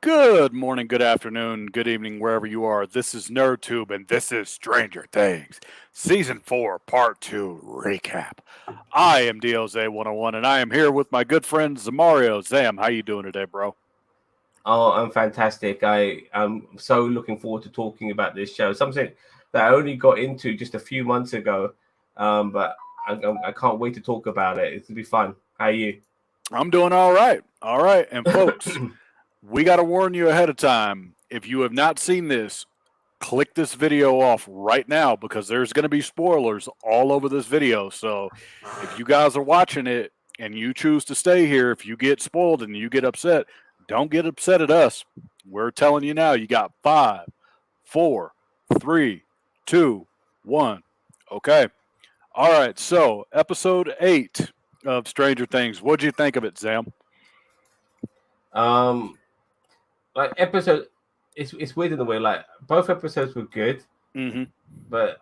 Good morning, good afternoon, good evening, wherever you are. This is NerdTube, and this is Stranger Things, Season 4, Part 2 Recap. I am DOZ101, and I am here with my good friend Zamario. Zam, how you doing today, bro? Oh, I'm fantastic. I am so looking forward to talking about this show. Something that I only got into just a few months ago, but I can't wait to talk about it. It'll be fun. How are you? I'm doing all right. All right, and folks, we got to warn you ahead of time. If you have not seen this, click this video off right now because there's going to be spoilers all over this video. So if you guys are watching it and you choose to stay here, if you get spoiled and you get upset, don't get upset at us. We're telling you now, you got 5, 4, 3, 2, 1. Okay. All right. So episode 8 of Stranger Things. What'd you think of it, Zam? um, like episode, it's weird in a way. Like both episodes were good, Mm-hmm. but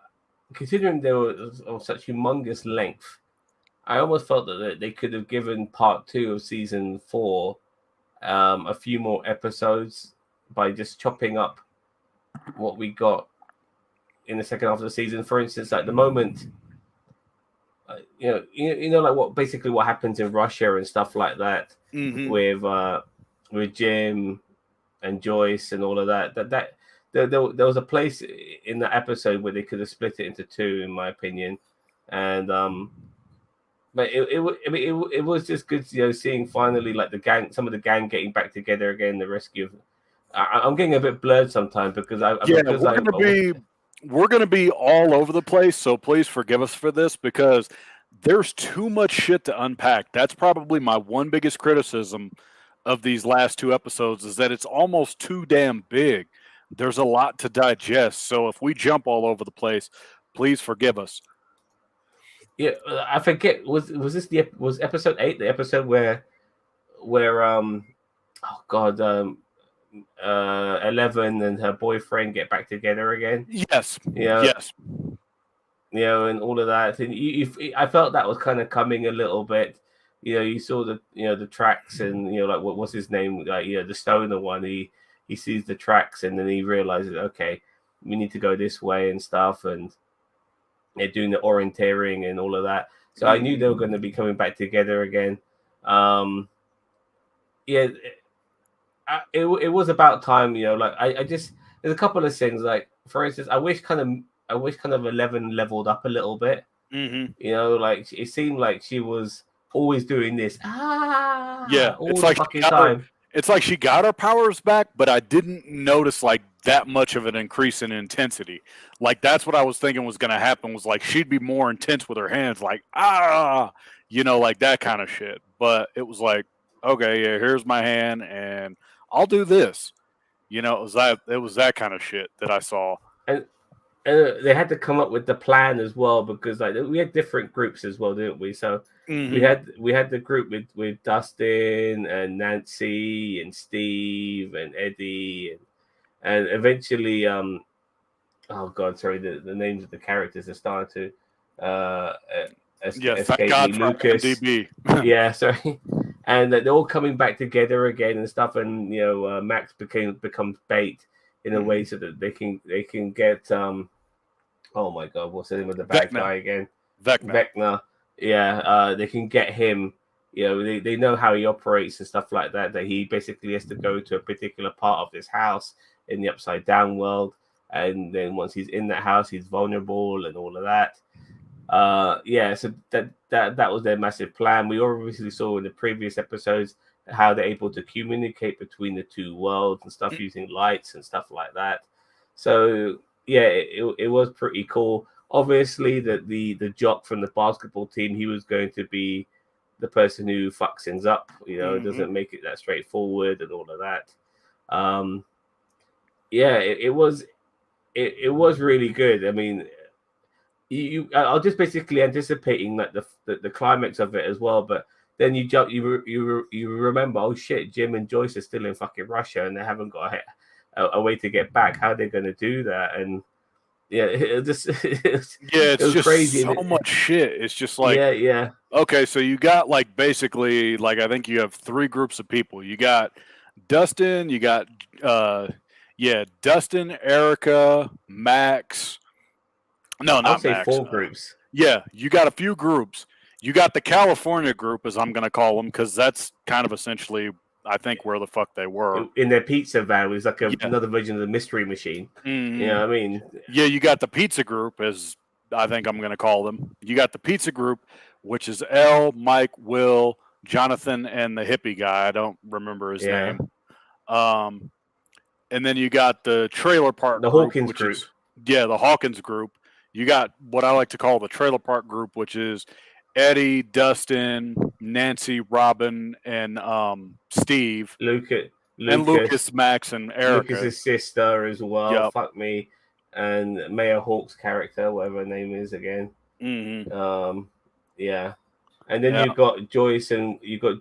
considering they were of such humongous length, I almost felt that they could have given part two of season four a few more episodes by just chopping up what we got in the second half of the season. For instance, like the moment, like what happens in Russia and stuff like that Mm-hmm. with Jim and Joyce and all of that. There was a place in that episode where they could have split it into two, in my opinion, and but it was just good, seeing finally like some of the gang getting back together again, the rescue. I'm getting a bit blurred sometimes because we're gonna be all over the place. So please forgive us for this because there's too much shit to unpack. That's probably my one biggest criticism of these last two episodes is that it's almost too damn big. There's a lot to digest. So if we jump all over the place, please forgive us. Yeah, I forget. Was episode 8 the episode where oh god, 11 and her boyfriend get back together again? Yes. Yeah, Yes. and all of that. And I felt that was kind of coming a little bit. You saw the tracks, and like what's his name? Like the stoner one. He sees the tracks, and then he realizes, okay, we need to go this way and stuff, and they're doing the orienteering and all of that. So I knew they were going to be coming back together again. Yeah, it was about time. Like I just there's a couple of things. Like for instance, I wish kind of 11 leveled up a little bit. Mm-hmm. Like it seemed like she was always doing this. Yeah, All the fucking time. It's like she got her powers back, but I didn't notice like that much of an increase in intensity. Like that's what I was thinking was going to happen was like she'd be more intense with her hands, like like that kind of shit. But it was like, okay, yeah, here's my hand, and I'll do this. It was that kind of shit that I saw. And they had to come up with the plan as well because like we had different groups as well, didn't we? So we had the group with Dustin and Nancy and Steve and Eddie and eventually oh god, sorry, the names of the characters are starting to thank God me. for Lucas. DB. Yeah, sorry. And they're all coming back together again and stuff, and Max becomes bait in a way so that they can get oh my god, what's the name of the bad guy again? Vecna. Yeah, they can get him. They know how he operates and stuff like that. That he basically has to go to a particular part of this house in the upside down world, and then once he's in that house, he's vulnerable and all of that. So that was their massive plan. We obviously saw in the previous episodes how they're able to communicate between the two worlds and stuff using lights and stuff like that. So yeah, it was pretty cool. Obviously, the jock from the basketball team, he was going to be the person who fucks things up. It doesn't make it that straightforward and all of that. It was really good. I mean, I was just basically anticipating like the climax of it as well, but then you remember, oh shit, Jim and Joyce are still in fucking Russia and they haven't got a way to get back. How are they going to do that? And yeah, it was just crazy. So much shit. It's just like yeah. Okay, so you got like basically like I think you have 3 groups of people. You got Dustin, you got Yeah, Dustin, Erica, Max. No, I'll not say Max. 4 groups. Yeah, you got a few groups. You got the California group, as I'm going to call them, because that's kind of essentially, I think, where the fuck they were. In their pizza van, it was like Yeah. another version of the mystery machine. Mhm. You know what I mean? Yeah, you got the pizza group, as I think I'm going to call them. You got the pizza group, which is L, Mike, Will, Jonathan, and the hippie guy. I don't remember his Yeah. name. And then you got the trailer park The group, Hawkins which group. is the Hawkins group. You got what I like to call the trailer park group, which is Eddie, Dustin, Nancy, Robin, and Steve, and Lucas, Max, and Erica. Lucas's sister as well. Yep. Fuck me, and Mayor Hawk's character, whatever her name is again. Mm-hmm. Yeah, and then you got Joyce and you got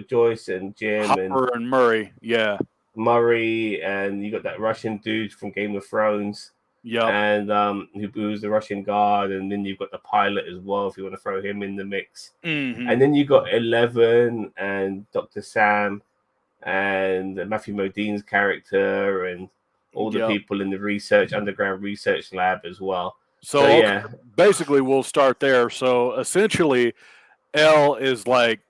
Joyce and Jim Hopper and Murray. Yeah. Murray, and you got that Russian dude from Game of Thrones. Yep. And who was the Russian guard, and then you've got the pilot as well, if you want to throw him in the mix. Mm-hmm. And then you got 11 and Dr. Sam and Matthew Modine's character and all the people in the underground research lab as well. So yeah, basically we'll start there. So essentially, L is like,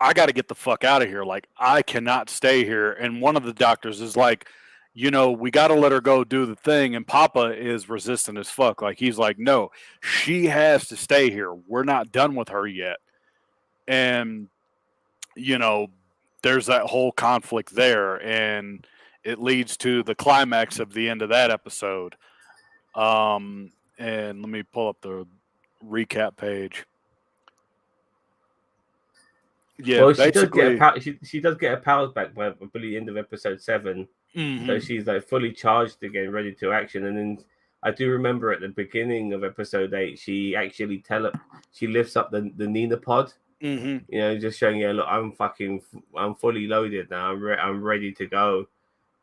I got to get the fuck out of here. Like, I cannot stay here. And one of the doctors is like, we got to let her go do the thing. And Papa is resistant as fuck. Like, he's like, no, she has to stay here. We're not done with her yet. And, there's that whole conflict there. And it leads to the climax of the end of that episode. And let me pull up the recap page. Yeah, well, she does get her powers back by, I believe, the end of episode 7. Mm-hmm. So she's like fully charged again, ready to action. And then I do remember at the beginning of episode 8, she actually she lifts up the Nina pod. Mm-hmm. Just showing look, I'm fully loaded now. I'm ready to go.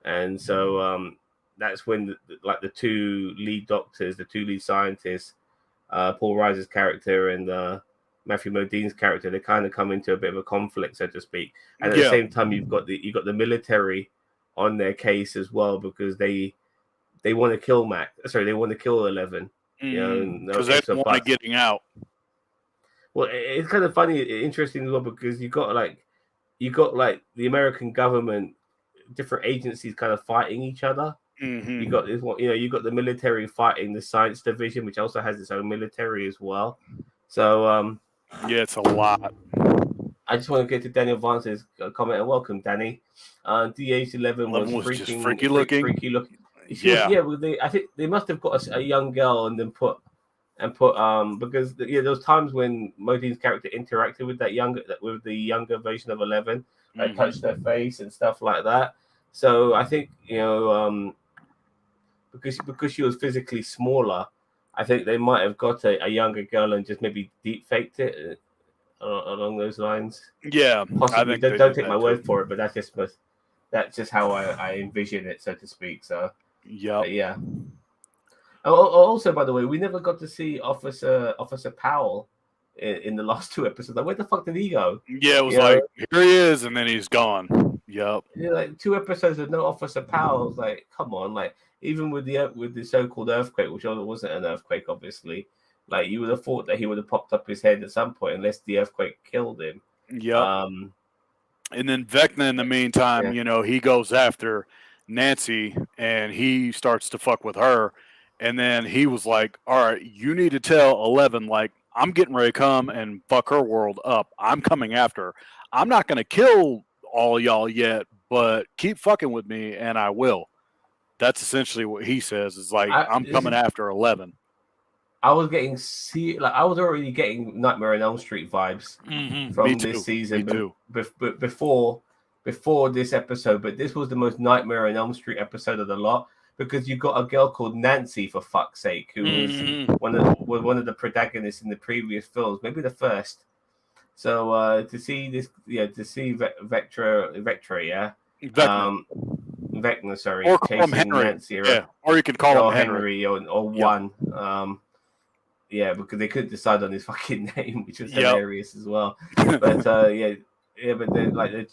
And so that's when the two lead doctors, the two lead scientists, Paul Reiser's character and Matthew Modine's character, they kind of come into a bit of a conflict, so to speak. And at the same time, you've got the military on their case as well, because they want to kill they want to kill 11. Because they don't want getting out. Well, it's kind of funny, interesting as well, because you got the American government, different agencies kind of fighting each other. Mm-hmm. You got this one, you got the military fighting the science division, which also has its own military as well. So yeah, it's a lot. I just want to get to Daniel Vance's comment, and welcome, Danny. DH11 was just freaky looking. I think they must have got a young girl and then put because there was times when Modine's character interacted with the younger version of 11, touched their face and stuff like that. So I think because she was physically smaller, I think they might have got a younger girl and just maybe deep faked it along those lines. Yeah, possibly. Don't take my word for it, but that's just how I envision it, so to speak. So yeah. Also, by the way, we never got to see Officer Powell in the last 2 episodes. Like, where the fuck did he go? Yeah, it was here he is, and then he's gone. Yep. Like 2 episodes with no Officer Powell. I was like, come on, like even with the so-called earthquake, which wasn't an earthquake, obviously. Like, you would have thought that he would have popped up his head at some point, unless the earthquake killed him. Yep. And then Vecna, in the meantime, he goes after Nancy, and he starts to fuck with her. And then he was like, all right, you need to tell 11, like, I'm getting ready to come and fuck her world up. I'm coming after her. I'm not going to kill all y'all yet, but keep fucking with me, and I will. That's essentially what he says. Is like, I'm coming after 11. I was already getting Nightmare on Elm Street vibes from this season. Before this episode, but this was the most Nightmare on Elm Street episode of the lot, because you got a girl called Nancy, for fuck's sake, who was one of the protagonists in the previous films, maybe the first. So to see this, Vectra, Vecna, sorry, or chasing Henry. Nancy, or you could call him Henry, or one. Because they couldn't decide on his fucking name, which was hilarious as well. But Yeah, but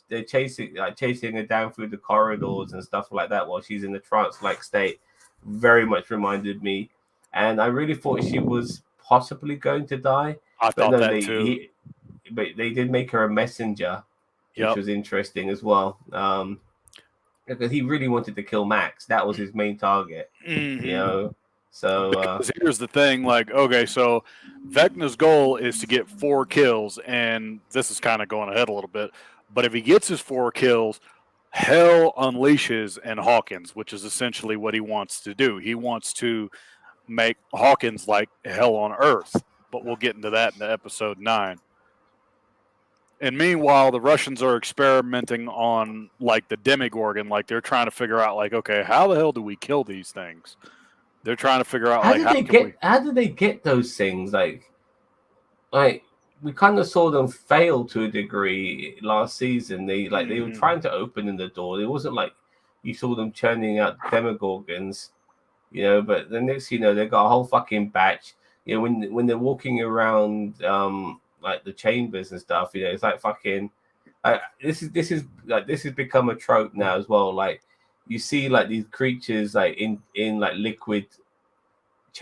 they're chasing her down through the corridors and stuff like that while she's in a trance-like state. Very much reminded me, and I really thought she was possibly going to die, I but thought no, that too. but they did make her a messenger, which Yep. was interesting as well. Because he really wanted to kill Max. That was his main target, you Mm-hmm. know. So Because here's the thing, like, okay, so Vecna's goal is to get 4 kills, and this is kind of going ahead a little bit, but if he gets his 4 kills, Hell unleashes in Hawkins, which is essentially what he wants to do. He wants to make Hawkins like hell on earth, but we'll get into that in the episode 9. And meanwhile, the Russians are experimenting on like the Demigorgon, like they're trying to figure out like, okay, how the hell do we kill these things? They're trying to figure out like how can we. how did they get those things? Like we kind of saw them fail to a degree last season. They were trying to open in the door. It wasn't like you saw them churning out Demogorgons, you know. But the next, you know, they got a whole fucking batch. You know, when they're walking around, like the chambers and stuff, you know, it's like fucking. This has become a trope now as well. Like you see like these creatures like in like liquid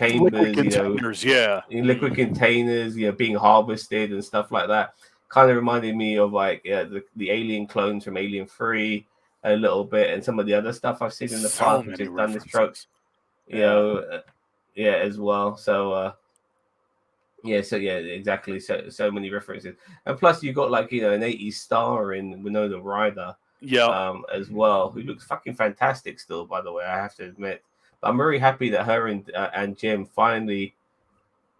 Liquid chambers, you know, containers, yeah. in liquid containers, you know, being harvested and stuff like that. Kind of reminded me of like the alien clones from Alien 3 a little bit, and some of the other stuff I've seen in the So past, which many has done this trope, references. you Yeah. know, yeah, as well. So yeah, exactly. So many references, and plus you got like, you know, an 80s star in Winona Ryder, Yep. as well, who looks fucking fantastic still, by the way, I have to admit. But I'm very happy that her and Jim finally,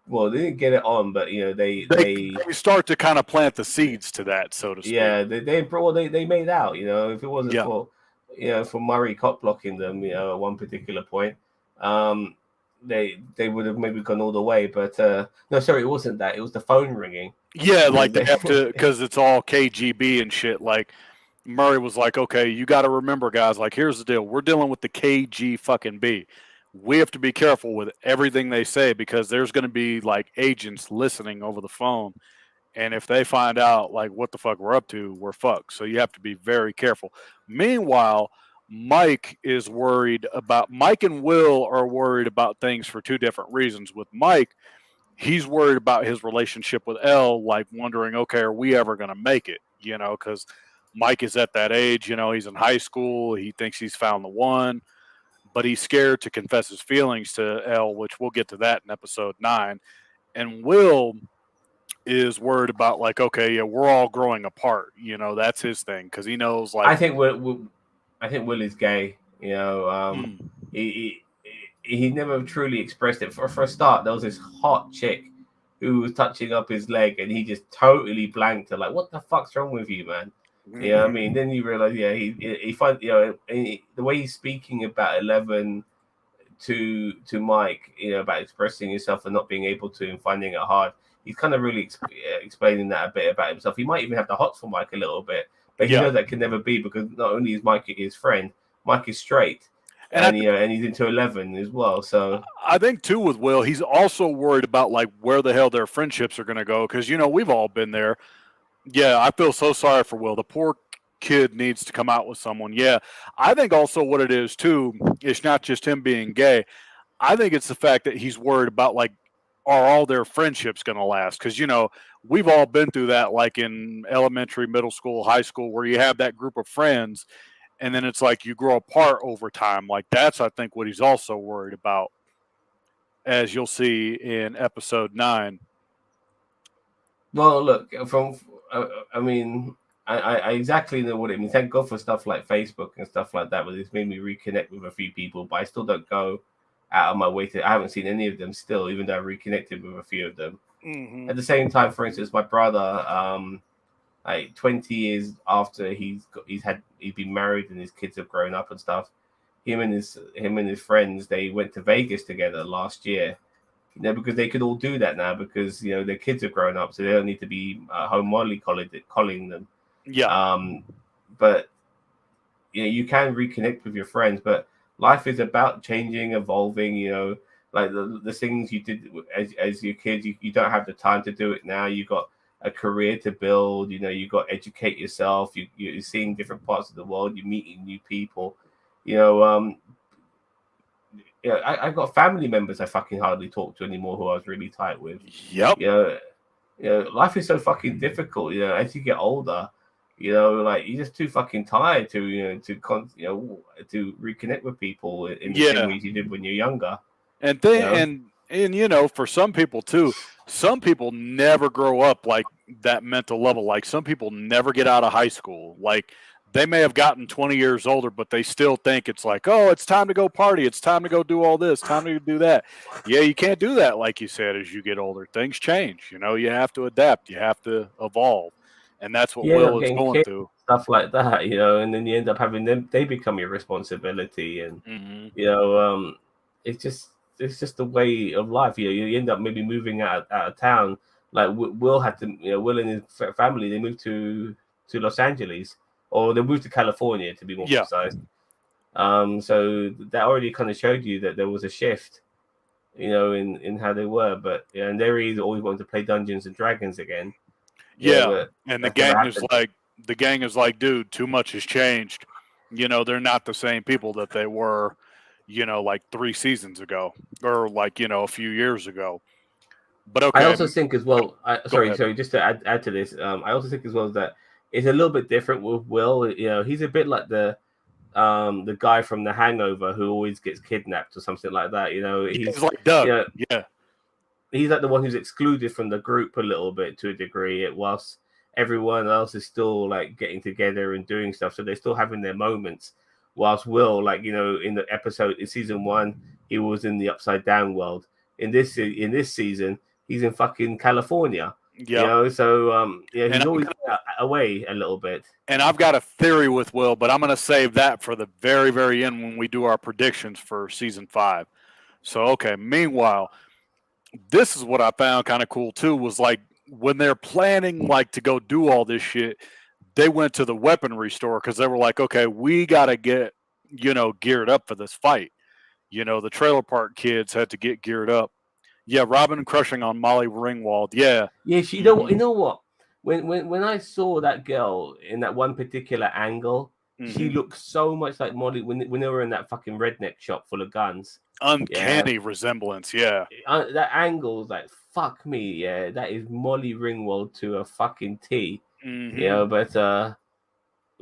well, they didn't get it on, but you know, They start to kind of plant the seeds to that, so to speak. yeah, they made out. You know, if it wasn't Yeah. for, you know, for Murray cop blocking them, you know, at one particular point, um, they would have maybe gone all the way. But no, sorry, it wasn't that. It was the phone ringing. Yeah, You know, like they have to, because it's all KGB and shit. Like Murray was like, okay, you got to remember, guys, like, here's the deal. We're dealing with the KG fucking B. We have to be careful with everything they say because there's going to be like agents listening over the phone. And if they find out like what the fuck we're up to, we're fucked. So you have to be very careful. Meanwhile, Mike and Will are worried about things for 2 different reasons. With Mike, he's worried about his relationship with Elle, like wondering, okay, are we ever going to make it? You know, because Mike is at that age, you know, he's in high school. He thinks he's found the one, but he's scared to confess his feelings to Elle, which we'll get to that in episode 9. And Will is worried about, like, okay, yeah, we're all growing apart. You know, that's his thing because he knows, like, I think I think Will is gay. You know, he, he never truly expressed it. For a start, there was this hot chick who was touching up his leg, and he just totally blanked her. Like, what the fuck's wrong with you, man? You know what I mean? Then you realize, yeah, he find, you know, the way he's speaking about 11 to Mike, you know, about expressing himself and not being able to and finding it hard. He's kind of really explaining that a bit about himself. He might even have the hots for Mike a little bit, but he yeah. knows that can never be because not only is Mike his friend, Mike is straight, And and you know, and he's into 11 as well. So I think too with Will, he's also worried about like where the hell their friendships are going to go because, you know, we've all been there. Yeah, I feel so sorry for Will. The poor kid needs to come out with someone. Yeah, I think also what it is too, it's not just him being gay. I think it's the fact that he's worried about like, are all their friendships going to last? Because, you know, we've all been through that, like in elementary, middle school, high school, where you have that group of friends, and then it's like you grow apart over time. Like that's, I think, what he's also worried about, as you'll see in episode 9. well, look, I mean, I exactly know what it means. Thank God for stuff like Facebook and stuff like that, but it's made me reconnect with a few people. But I still don't go out of my way to. I haven't seen any of them still, even though I reconnected with a few of them. Mm-hmm. At the same time, for instance, my brother, like 20 years after he's been married and his kids have grown up and stuff, him and his friends, they went to Vegas together last year. You know, because they could all do that now because, you know, their kids have grown up, so they don't need to be home calling them. Yeah. But you know, you can reconnect with your friends, but life is about changing, evolving. You know, like the things you did as your kids, you don't have the time to do it now. You got a career to build. You know, you got to educate yourself. You're seeing different parts of the world. You're meeting new people. You know, I got family members I fucking hardly talk to anymore who I was really tight with. Yep. You know, life is so fucking difficult. You know, as you get older, you know, like you're just too fucking tired to to reconnect with people in the same ways you did when you're younger. And you know, for some people too, some people never grow up like that mental level. Like some people never get out of high school. Like they may have gotten 20 years older, but they still think it's like, oh, it's time to go party. It's time to go do all this, time to do that. Yeah, you can't do that, like you said, as you get older. Things change. You know, you have to adapt, you have to evolve. And that's what Will is going through. Stuff like that, you know, and then you end up having them, they become your responsibility. And, you know, it's just the way of life. You know, you end up maybe moving out of town. Like Will had to, you know, Will and his family, they moved to Los Angeles. Or they moved to California, to be more precise. So that already kind of showed you that there was a shift, you know, in how they were. But yeah, and they always wanted to play Dungeons and Dragons again. Yeah, and the gang is like, dude, too much has changed. You know, they're not the same people that they were, you know, like 3 seasons ago, or like, you know, a few years ago. But okay. I also think as well. Sorry, just to add to this, I also think as well that it's a little bit different with Will. You know, he's a bit like the guy from The Hangover who always gets kidnapped or something like that. You know, he's like Doug. You know, he's like the one who's excluded from the group a little bit to a degree, whilst everyone else is still like getting together and doing stuff. So they're still having their moments. Whilst Will, like, you know, in the episode in season 1, he was in the upside down world. In this season, he's in fucking California. Yeah, you know, so yeah, he's always away a little bit. And I've got a theory with Will, but I'm going to save that for the very, very end when we do our predictions for season 5. So, okay. Meanwhile, this is what I found kind of cool too. Was like when they're planning like to go do all this shit, they went to the weaponry store because they were like, okay, we got to get, you know, geared up for this fight. You know, the trailer park kids had to get geared up. Yeah, Robin crushing on Molly Ringwald. Yeah. Yeah, you know what? When I saw that girl in that one particular angle, she looked so much like Molly when they were in that fucking redneck shop full of guns. Uncanny resemblance, yeah. That angle was like, fuck me, yeah. That is Molly Ringwald to a fucking T. You know, but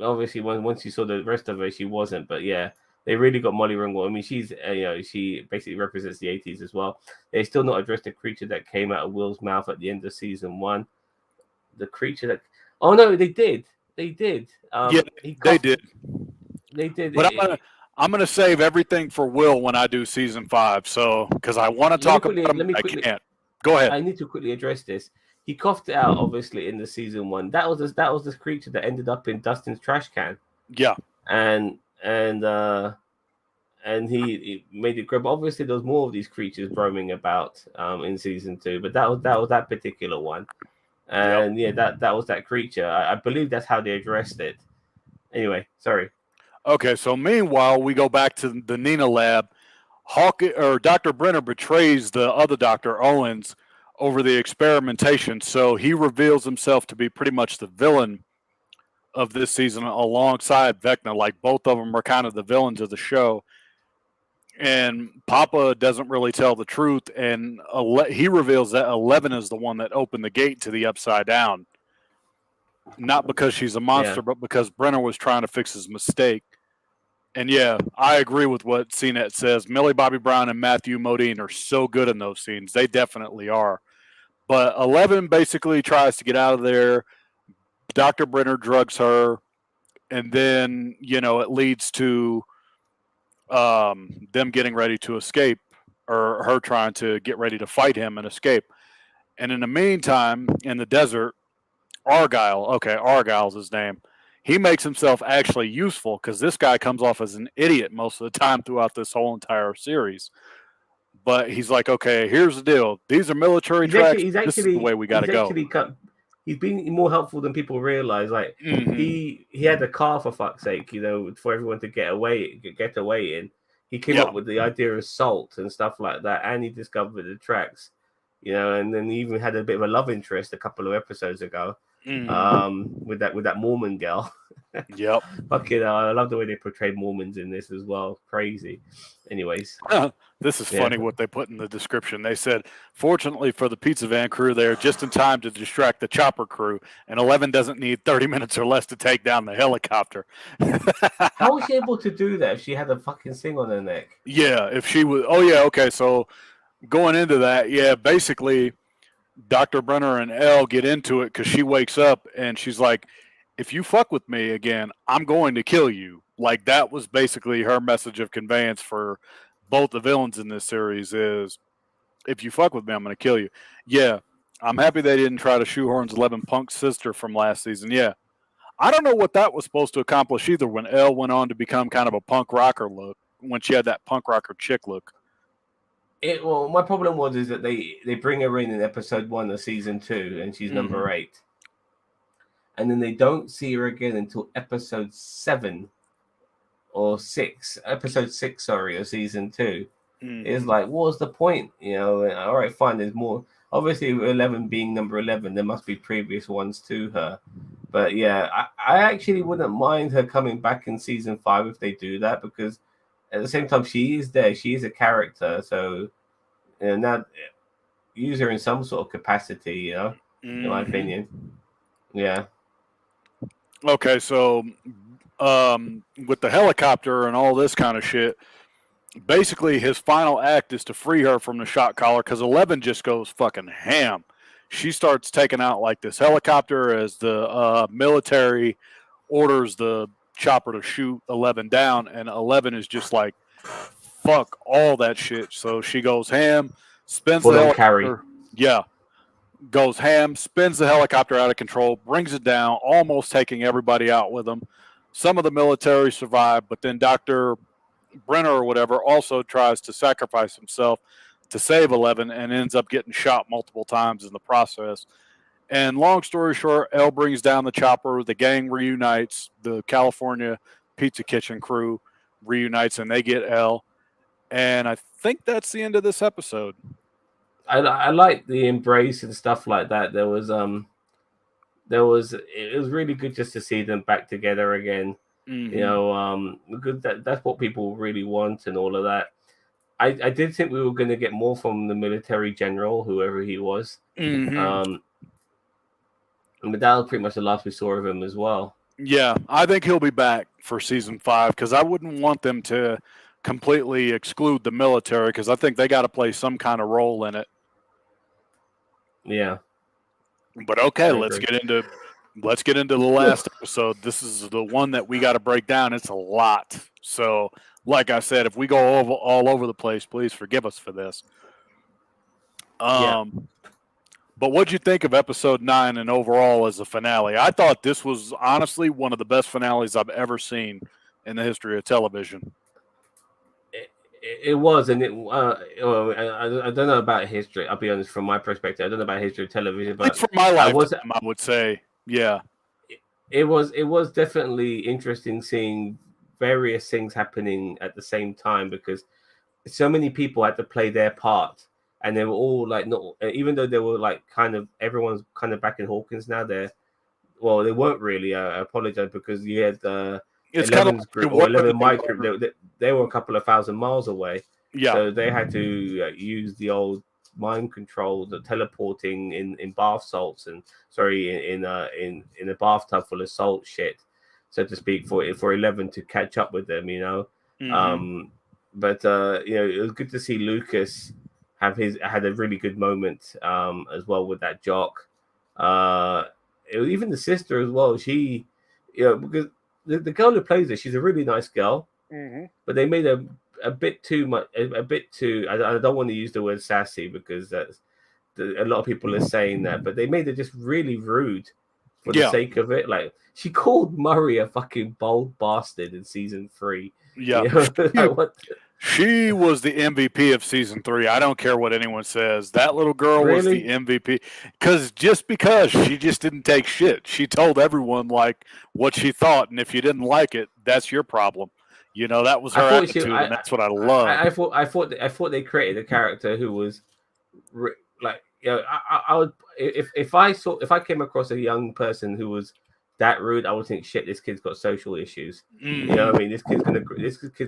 obviously once you saw the rest of her, she wasn't. But yeah. They really got Molly Ringwald. I mean, she's, you know, she basically represents the 80s as well. They still not addressed the creature that came out of Will's mouth at the end of season 1. The creature that, oh no, they did. They did. Yeah, they did. They did. But I'm gonna save everything for Will when I do season 5. So because I want to talk about him, I can't. Go ahead. I need to quickly address this. He coughed it out, obviously, in the season 1. That was this creature that ended up in Dustin's trash can. Yeah. And he made it grow. But obviously, there was more of these creatures roaming about in season 2. But that was that particular one, and that was that creature. I believe that's how they addressed it. Anyway, sorry. Okay, so meanwhile, we go back to the Nina lab. Dr. Brenner betrays the other Dr. Owens over the experimentation, so he reveals himself to be pretty much the villain of this season alongside Vecna. Like both of them are kind of the villains of the show. And Papa doesn't really tell the truth, and he reveals that 11 is the one that opened the gate to the Upside Down. Not because she's a monster, but because Brenner was trying to fix his mistake. And yeah, I agree with what CNET says. Millie Bobby Brown and Matthew Modine are so good in those scenes. They definitely are. But 11 basically tries to get out of there. Dr. Brenner drugs her. And then, you know, it leads to them getting ready to escape, or her trying to get ready to fight him and escape. And in the meantime, in the desert, Argyle's his name. He makes himself actually useful because this guy comes off as an idiot most of the time throughout this whole entire series. But he's like, okay, here's the deal. These are military tracks. This is the way we got to go. He's been more helpful than people realize. Like he had a car, for fuck's sake, you know, for everyone to get away in. He came up with the idea of salt and stuff like that, and he discovered the tracks. you know, and then he even had a bit of a love interest a couple of episodes ago, with that Mormon girl. Yep. Fucking, I love the way they portrayed Mormons in this as well. Crazy. Anyways, this is funny what they put in the description. They said, fortunately for the pizza van crew, they are just in time to distract the chopper crew, and 11 doesn't need 30 minutes or less to take down the helicopter. How was she able to do that if she had a fucking thing on her neck? Yeah, if she was. Oh, yeah, okay. So going into that, yeah, basically, Dr. Brenner and Elle get into it because she wakes up and she's like, if you fuck with me again, I'm going to kill you. Like, that was basically her message of conveyance for both the villains in this series is, if you fuck with me, I'm going to kill you. Yeah, I'm happy they didn't try to shoehorn 11 Punk's sister from last season. Yeah. I don't know what that was supposed to accomplish either when Elle went on to become kind of a punk rocker look, when she had that punk rocker chick look. Well, my problem is that they bring her in episode 1 of season 2, and she's number 8, and then they don't see her again until episode 7 or 6, episode 6, sorry, of season 2. It's like, what was the point? You know, all right, fine. There's more. Obviously, 11 being number 11, there must be previous ones to her. But yeah, I actually wouldn't mind her coming back in season 5 if they do that, because at the same time, she is there. She is a character. So, you know, now use her in some sort of capacity, you know, in my opinion. Yeah. Okay, so with the helicopter and all this kind of shit, basically his final act is to free her from the shot collar because 11 just goes fucking ham. She starts taking out like this helicopter as the military orders the chopper to shoot 11 down, and 11 is just like, fuck all that shit. So she goes ham, spins the helicopter. Yeah. Goes ham, spins the helicopter out of control, brings it down, almost taking everybody out with them. Some of the military survive, but then Dr. Brenner or whatever also tries to sacrifice himself to save 11 and ends up getting shot multiple times in the process. And long story short, Elle brings down the chopper. The gang reunites. The California Pizza Kitchen crew reunites, and they get Elle. And I think that's the end of this episode. I like the embrace and stuff like that. It was really good just to see them back together again. You know, because that's what people really want and all of that. I did think we were going to get more from the military general, whoever he was. But that was pretty much the last we saw of him as well. Yeah, I think he'll be back for season 5 because I wouldn't want them to completely exclude the military because I think they got to play some kind of role in it. Yeah. But okay, let's get into the last episode. This is the one that we got to break down. It's a lot. So, like I said, if we go all over the place, please forgive us for this. But what'd you think of episode 9 and overall as a finale? I thought this was honestly one of the best finales I've ever seen in the history of television. It was, and I don't know about history. I'll be honest, from my perspective, I don't know about history of television, but from my lifetime, I would say, yeah. It was definitely interesting seeing various things happening at the same time because so many people had to play their part, and they were all like, not even though they were like kind of everyone's kind of back in Hawkins now. They weren't really. I apologize because you had it's 11's group or 11 Mike group. They were a couple of thousand miles away. Yeah. So they had to use the old mind control, the teleporting in bath salts and in a bathtub full of salt shit, so to speak, for 11 to catch up with them, you know. But you know, it was good to see Lucas had a really good moment as well with that jock. Even the sister as well. She, you know, because the girl who plays her, she's a really nice girl, but they made a bit too much, a bit too. I don't want to use the word sassy because that's a lot of people are saying that, but they made it just really rude for the sake of it. Like she called Murray a fucking bold bastard in season 3. Yeah, you know? She was the MVP of season 3. I don't care what anyone says. That little girl was the MVP because she just didn't take shit. She told everyone like what she thought, and if you didn't like it, that's your problem. You know, that was her attitude, and that's what I love. I thought they created a character who was like I would if I came across a young person who was that rude, I would think, shit, this kid's got social issues. You know what I mean? This kid's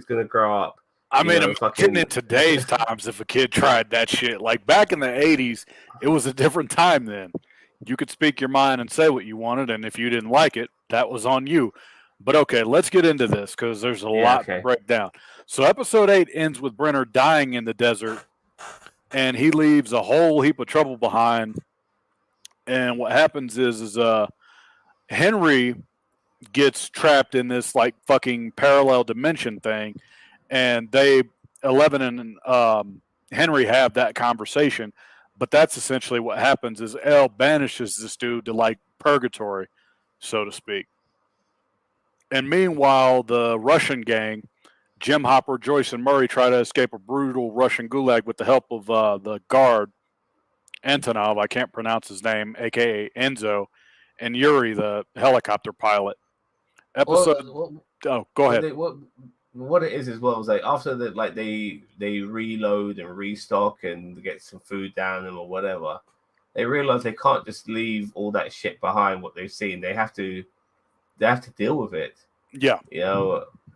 gonna grow up. I mean, imagine fucking in today's times if a kid tried that shit. Like back in the 80s, it was a different time then. You could speak your mind and say what you wanted, and if you didn't like it, that was on you. But okay, let's get into this because there's a lot to break down. So episode 8 ends with Brenner dying in the desert, and he leaves a whole heap of trouble behind. And what happens is Henry gets trapped in this like fucking parallel dimension thing, and 11 and Henry have that conversation. But that's essentially what happens is Elle banishes this dude to like purgatory, so to speak. And meanwhile, the Russian gang, Jim Hopper, Joyce, and Murray try to escape a brutal Russian gulag with the help of the guard, Antonov, I can't pronounce his name, a.k.a. Enzo, and Yuri, the helicopter pilot. Go ahead. What it is as well is like after that, like they reload and restock and get some food down them or whatever, they realize they can't just leave all that shit behind. What they've seen, they have to deal with it. Yeah,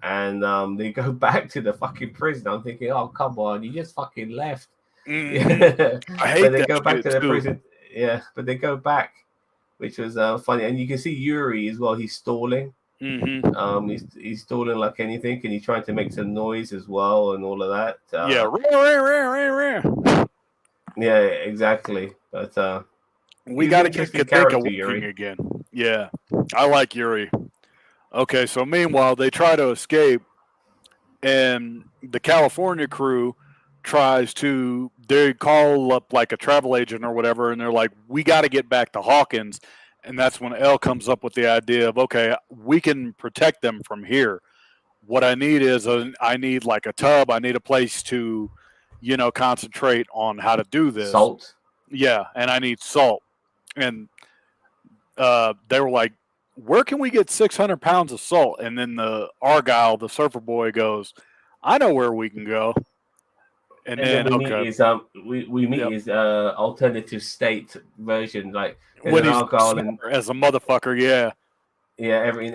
and they go back to the fucking prison. I'm thinking, oh come on, you just fucking left. Mm-hmm. I hate but they that go back to the too. prison. Yeah, but they go back, which was funny, and you can see Yuri as well. He's stalling. Mm-hmm. He's stalling like anything, and he's trying to make some noise as well, and all of that. Yeah, exactly. But we got to get Katinka working again. Yeah, I like Yuri. Okay, so meanwhile, they try to escape, and the California crew tries to. They call up like a travel agent or whatever, and they're like, "We got to get back to Hawkins." And that's when Elle comes up with the idea of, okay, we can protect them from here. What I need is I need like a tub. I need a place to, concentrate on how to do this. Salt. Yeah, and I need salt. And they were like, where can we get 600 pounds of salt? And then the Argyle, the surfer boy, goes, I know where we can go. And then we meet his alternative state version, like when he's as a motherfucker, yeah. Yeah, every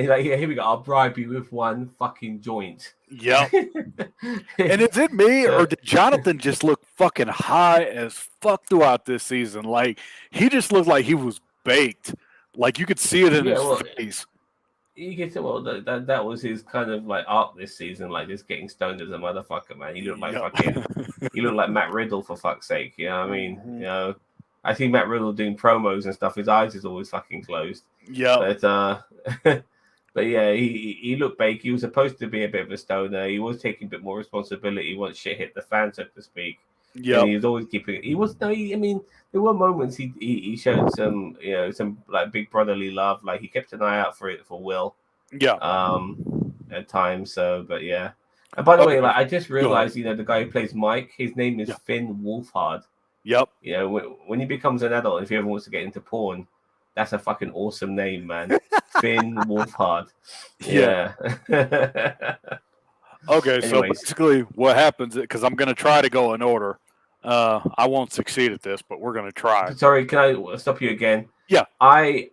like here we go. I'll bribe you with one fucking joint. Yep. And is it me or did Jonathan just look fucking high as fuck throughout this season? Like he just looked like he was baked. Like you could see it in his face. You can tell that was his kind of like arc this season, like just getting stoned as a motherfucker, man. He looked like he looked like Matt Riddle for fuck's sake. You know what I mean? I see Matt Riddle doing promos and stuff. His eyes is always fucking closed. Yeah. But yeah, he looked baked. He was supposed to be a bit of a stoner. He was taking a bit more responsibility once shit hit the fan, so to speak. Yeah. He was always keeping. I mean, there were moments he showed some some like big brotherly love. Like he kept an eye out for Will. Yeah. At times. So, but yeah. And by the way, like I just realized, the guy who plays Mike, his name is Finn Wolfhard. Yep. When he becomes an adult, if he ever wants to get into porn, that's a fucking awesome name, man. Finn Wolfhard. Yeah. Okay, so basically what happens, because I'm going to try to go in order. I won't succeed at this, but we're going to try. Sorry, can I stop you again? Yeah. I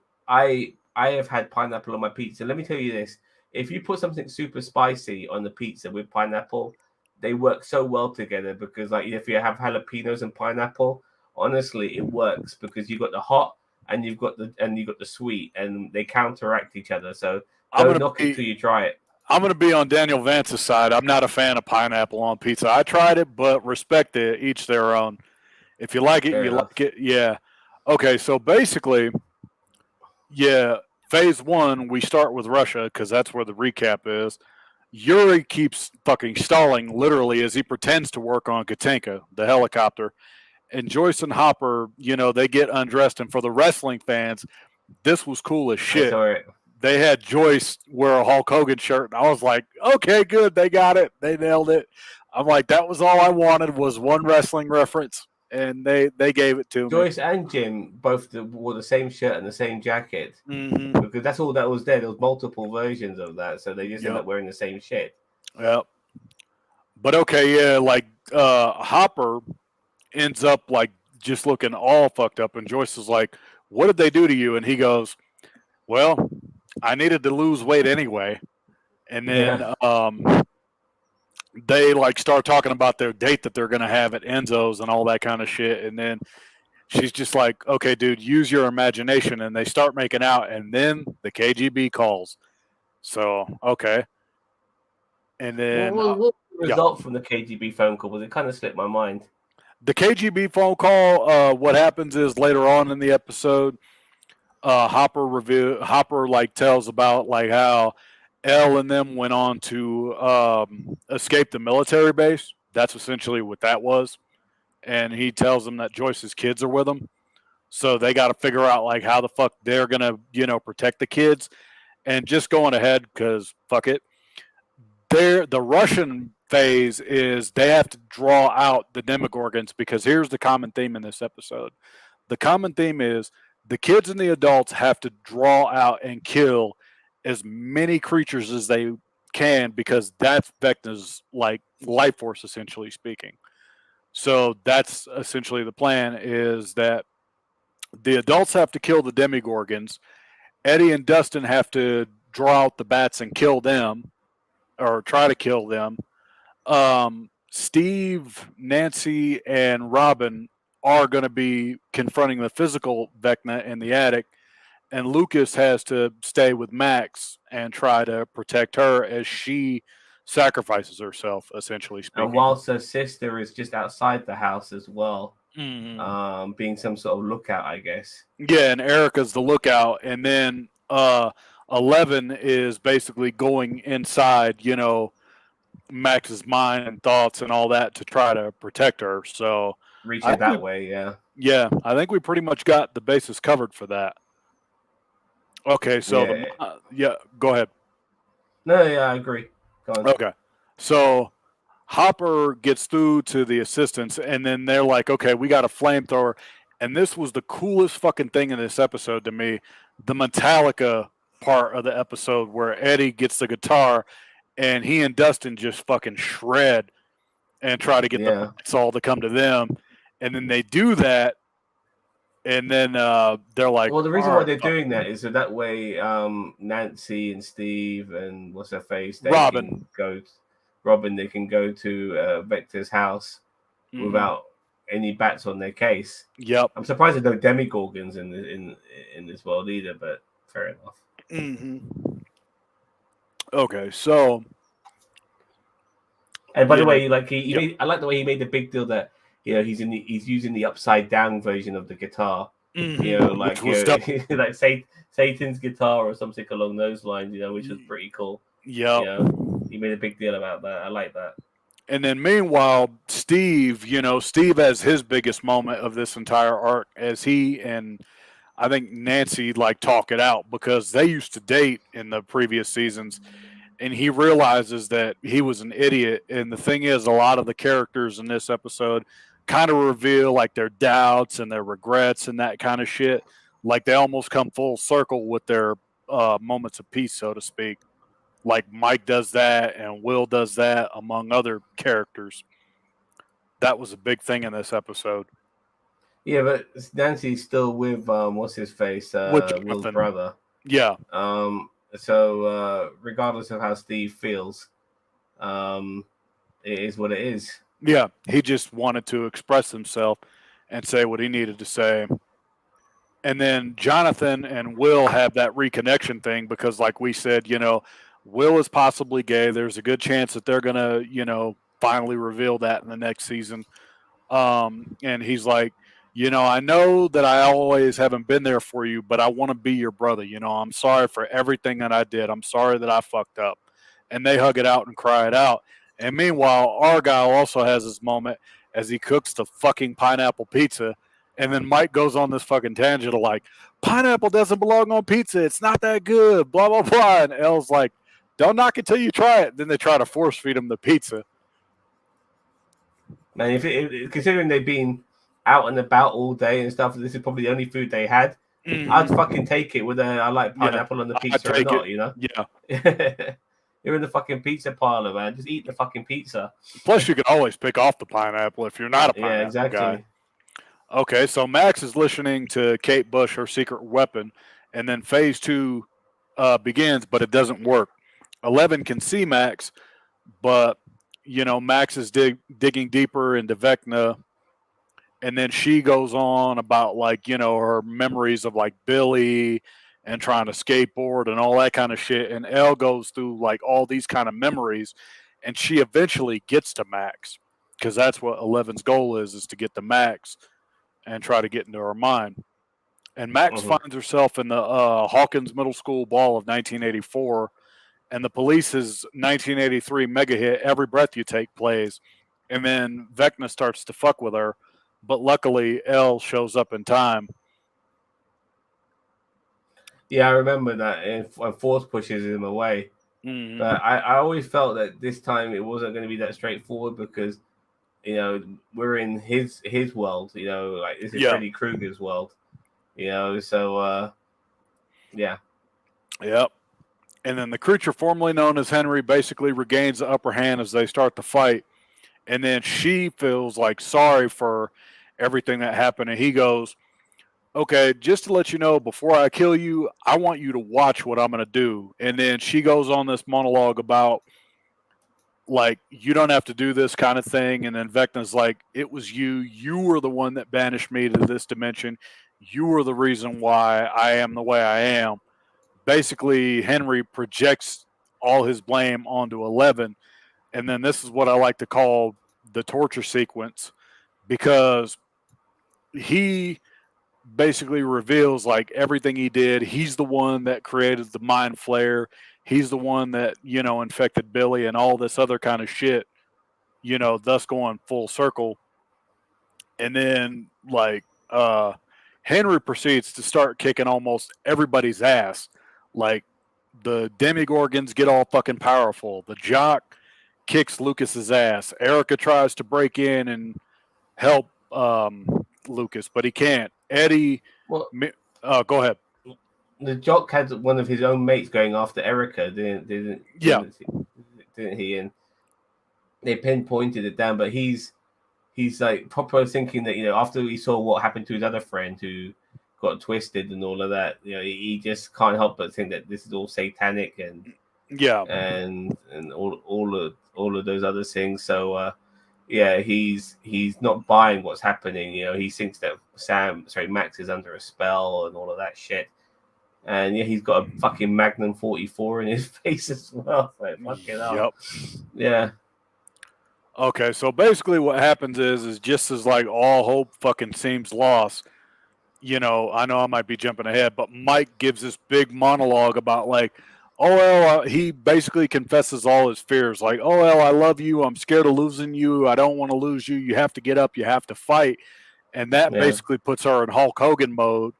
have had pineapple on my pizza. Let me tell you this. If you put something super spicy on the pizza with pineapple, they work so well together because, like, if you have jalapenos and pineapple, honestly, it works because you've got the hot and you've got the sweet, and they counteract each other. So don't knock it till you try it. I'm going to be on Daniel Vance's side. I'm not a fan of pineapple on pizza. I tried it, but respect it. Each their own. If you like it, like it. Yeah. Okay, so basically, phase 1, we start with Russia because that's where the recap is. Yuri keeps fucking stalling, literally, as he pretends to work on Katinka, the helicopter. And Joyce and Hopper, they get undressed. And for the wrestling fans, this was cool as shit. They had Joyce wear a Hulk Hogan shirt. And I was like, okay, good. They got it. They nailed it. I'm like, that was all I wanted was one wrestling reference. And they gave it to me. Joyce and Jim both wore the same shirt and the same jacket. Mm-hmm. Because that's all that was there. There was multiple versions of that. So they just ended up wearing the same shit. Yep. But okay, like Hopper ends up like just looking all fucked up. And Joyce is like, "What did they do to you?" And he goes, "Well, I needed to lose weight anyway." And then they like start talking about their date that they're gonna have at Enzo's and all that kind of shit. And then she's just like, "Okay, dude, use your imagination." And they start making out, and then the KGB calls. So okay, and then What was the yeah, result from the KGB phone call? Was it kind of slipped my mind? the KGB phone call. What happens is later on in the episode, Hopper like tells about like how Elle and them went on to escape the military base. That's essentially what that was. And he tells them that Joyce's kids are with them. So they got to figure out like how the fuck they're gonna, protect the kids. And just going ahead because fuck it. The Russian phase is they have to draw out the Demogorgons because here's the common theme in this episode. The common theme is the kids and the adults have to draw out and kill as many creatures as they can because that's Vecna's like life force, essentially speaking. So that's essentially the plan is that the adults have to kill the Demogorgons. Eddie and Dustin have to draw out the bats and kill them or try to kill them. Steve, Nancy, and Robin are going to be confronting the physical Vecna in the attic, and Lucas has to stay with Max and try to protect her as she sacrifices herself, essentially speaking. And whilst her sister is just outside the house as well, Mm-hmm. being some sort of lookout, I guess. Yeah, and Erica's the lookout, and then 11 is basically going inside, Max's mind and thoughts and all that to try to protect her. So reach it that way, yeah. Yeah, I think we pretty much got the bases covered for that. Okay, so go ahead. No, yeah, I agree. Go on. Okay, so Hopper gets through to the assistants, and then they're like, "Okay, we got a flamethrower." And this was the coolest fucking thing in this episode to me, the Metallica part of the episode where Eddie gets the guitar, and he and Dustin just fucking shred and try to get the bats all to come to them, and then they do that. And then they're like, well, the reason why they're doing that is so that way Nancy and Steve and what's her face, they Robin, they can go to Vector's house without any bats on their case. Yep. I'm surprised there's no demigorgons in this world either, but fair enough. Mm-hmm. Okay, so. And by the way, like I like the way he made the big deal that he's using the upside down version of the guitar. Mm-hmm. Like Satan's guitar or something along those lines. Which was pretty cool. Yeah. He made a big deal about that. I like that. And then meanwhile, Steve has his biggest moment of this entire arc as he and I think Nancy like talk it out because they used to date in the previous seasons. And he realizes that he was an idiot. And the thing is, a lot of the characters in this episode kind of reveal like their doubts and their regrets and that kind of shit. Like they almost come full circle with their moments of peace, so to speak. Like Mike does that and Will does that, among other characters. That was a big thing in this episode. Yeah, but Nancy's still with what's his face, Will's brother. Yeah. So regardless of how Steve feels, it is what it is. Yeah, he just wanted to express himself and say what he needed to say. And then Jonathan and Will have that reconnection thing because, like we said, Will is possibly gay. There's a good chance that they're going to, finally reveal that in the next season. And he's like, I know that I always haven't been there for you, but I want to be your brother. I'm sorry for everything that I did. I'm sorry that I fucked up. And they hug it out and cry it out. And meanwhile, Argyle also has his moment as he cooks the fucking pineapple pizza. And then Mike goes on this fucking tangent of like, pineapple doesn't belong on pizza. It's not that good, blah, blah, blah. And Elle's like, don't knock it till you try it. Then they try to force feed him the pizza. Man, if considering they've been out and about all day and stuff, this is probably the only food they had. I'd fucking take it whether I like pineapple on the pizza or not, Yeah. You're in the fucking pizza parlor, man. Just eat the fucking pizza. Plus, you can always pick off the pineapple if you're not a pineapple exactly. guy. Okay, so Max is listening to Kate Bush, her secret weapon, and then phase two begins, but it doesn't work. 11 can see Max, but Max is digging deeper into Vecna, and then she goes on about like her memories of like Billy and trying to skateboard and all that kind of shit. And Elle goes through like all these kind of memories, and she eventually gets to Max because that's what 11's goal is to get to Max and try to get into her mind. And Max Mhm. finds herself in the Hawkins Middle School Ball of 1984, and the Police's 1983 mega hit "Every Breath You Take" plays, and then Vecna starts to fuck with her, but luckily Elle shows up in time. Yeah, I remember that. And Force pushes him away. Mm-hmm. But I always felt that this time it wasn't going to be that straightforward because we're in his world. Like this is Yeah. Freddy Krueger's world. So yeah. Yep. And then the creature formerly known as Henry basically regains the upper hand as they start to fight. And then she feels like sorry for everything that happened. And he goes, okay, just to let you know, before I kill you, I want you to watch what I'm going to do. And then she goes on this monologue about, like, you don't have to do this kind of thing. And then Vecna's like, it was you. You were the one that banished me to this dimension. You were the reason why I am the way I am. Basically, Henry projects all his blame onto 11. And then this is what I like to call the torture sequence, because he basically reveals like everything he did. He's the one that created the mind flare. He's the one that, infected Billy and all this other kind of shit, thus going full circle. And then like Henry proceeds to start kicking almost everybody's ass. Like the Demigorgons get all fucking powerful. The Jock kicks Lucas's ass. Erica tries to break in and help Lucas, but he can't. Eddie, Well, go ahead. the Jock had one of his own mates going after Erica, Yeah. didn't he? And they pinpointed it down, but he's like proper thinking that after he saw what happened to his other friend who got twisted and all of that, he just can't help but think that this is all satanic and Yeah. all of those other things. So yeah, he's not buying what's happening. He thinks that Max is under a spell and all of that shit. And yeah, he's got a fucking Magnum 44 in his face as well. Like, fucking hell. Yep. Yeah. Okay, so basically what happens is just as like all hope fucking seems lost, I know I might be jumping ahead, but Mike gives this big monologue about like, oh, well, he basically confesses all his fears. Like, oh, well, I love you. I'm scared of losing you. I don't want to lose you. You have to get up. You have to fight. And that basically puts her in Hulk Hogan mode.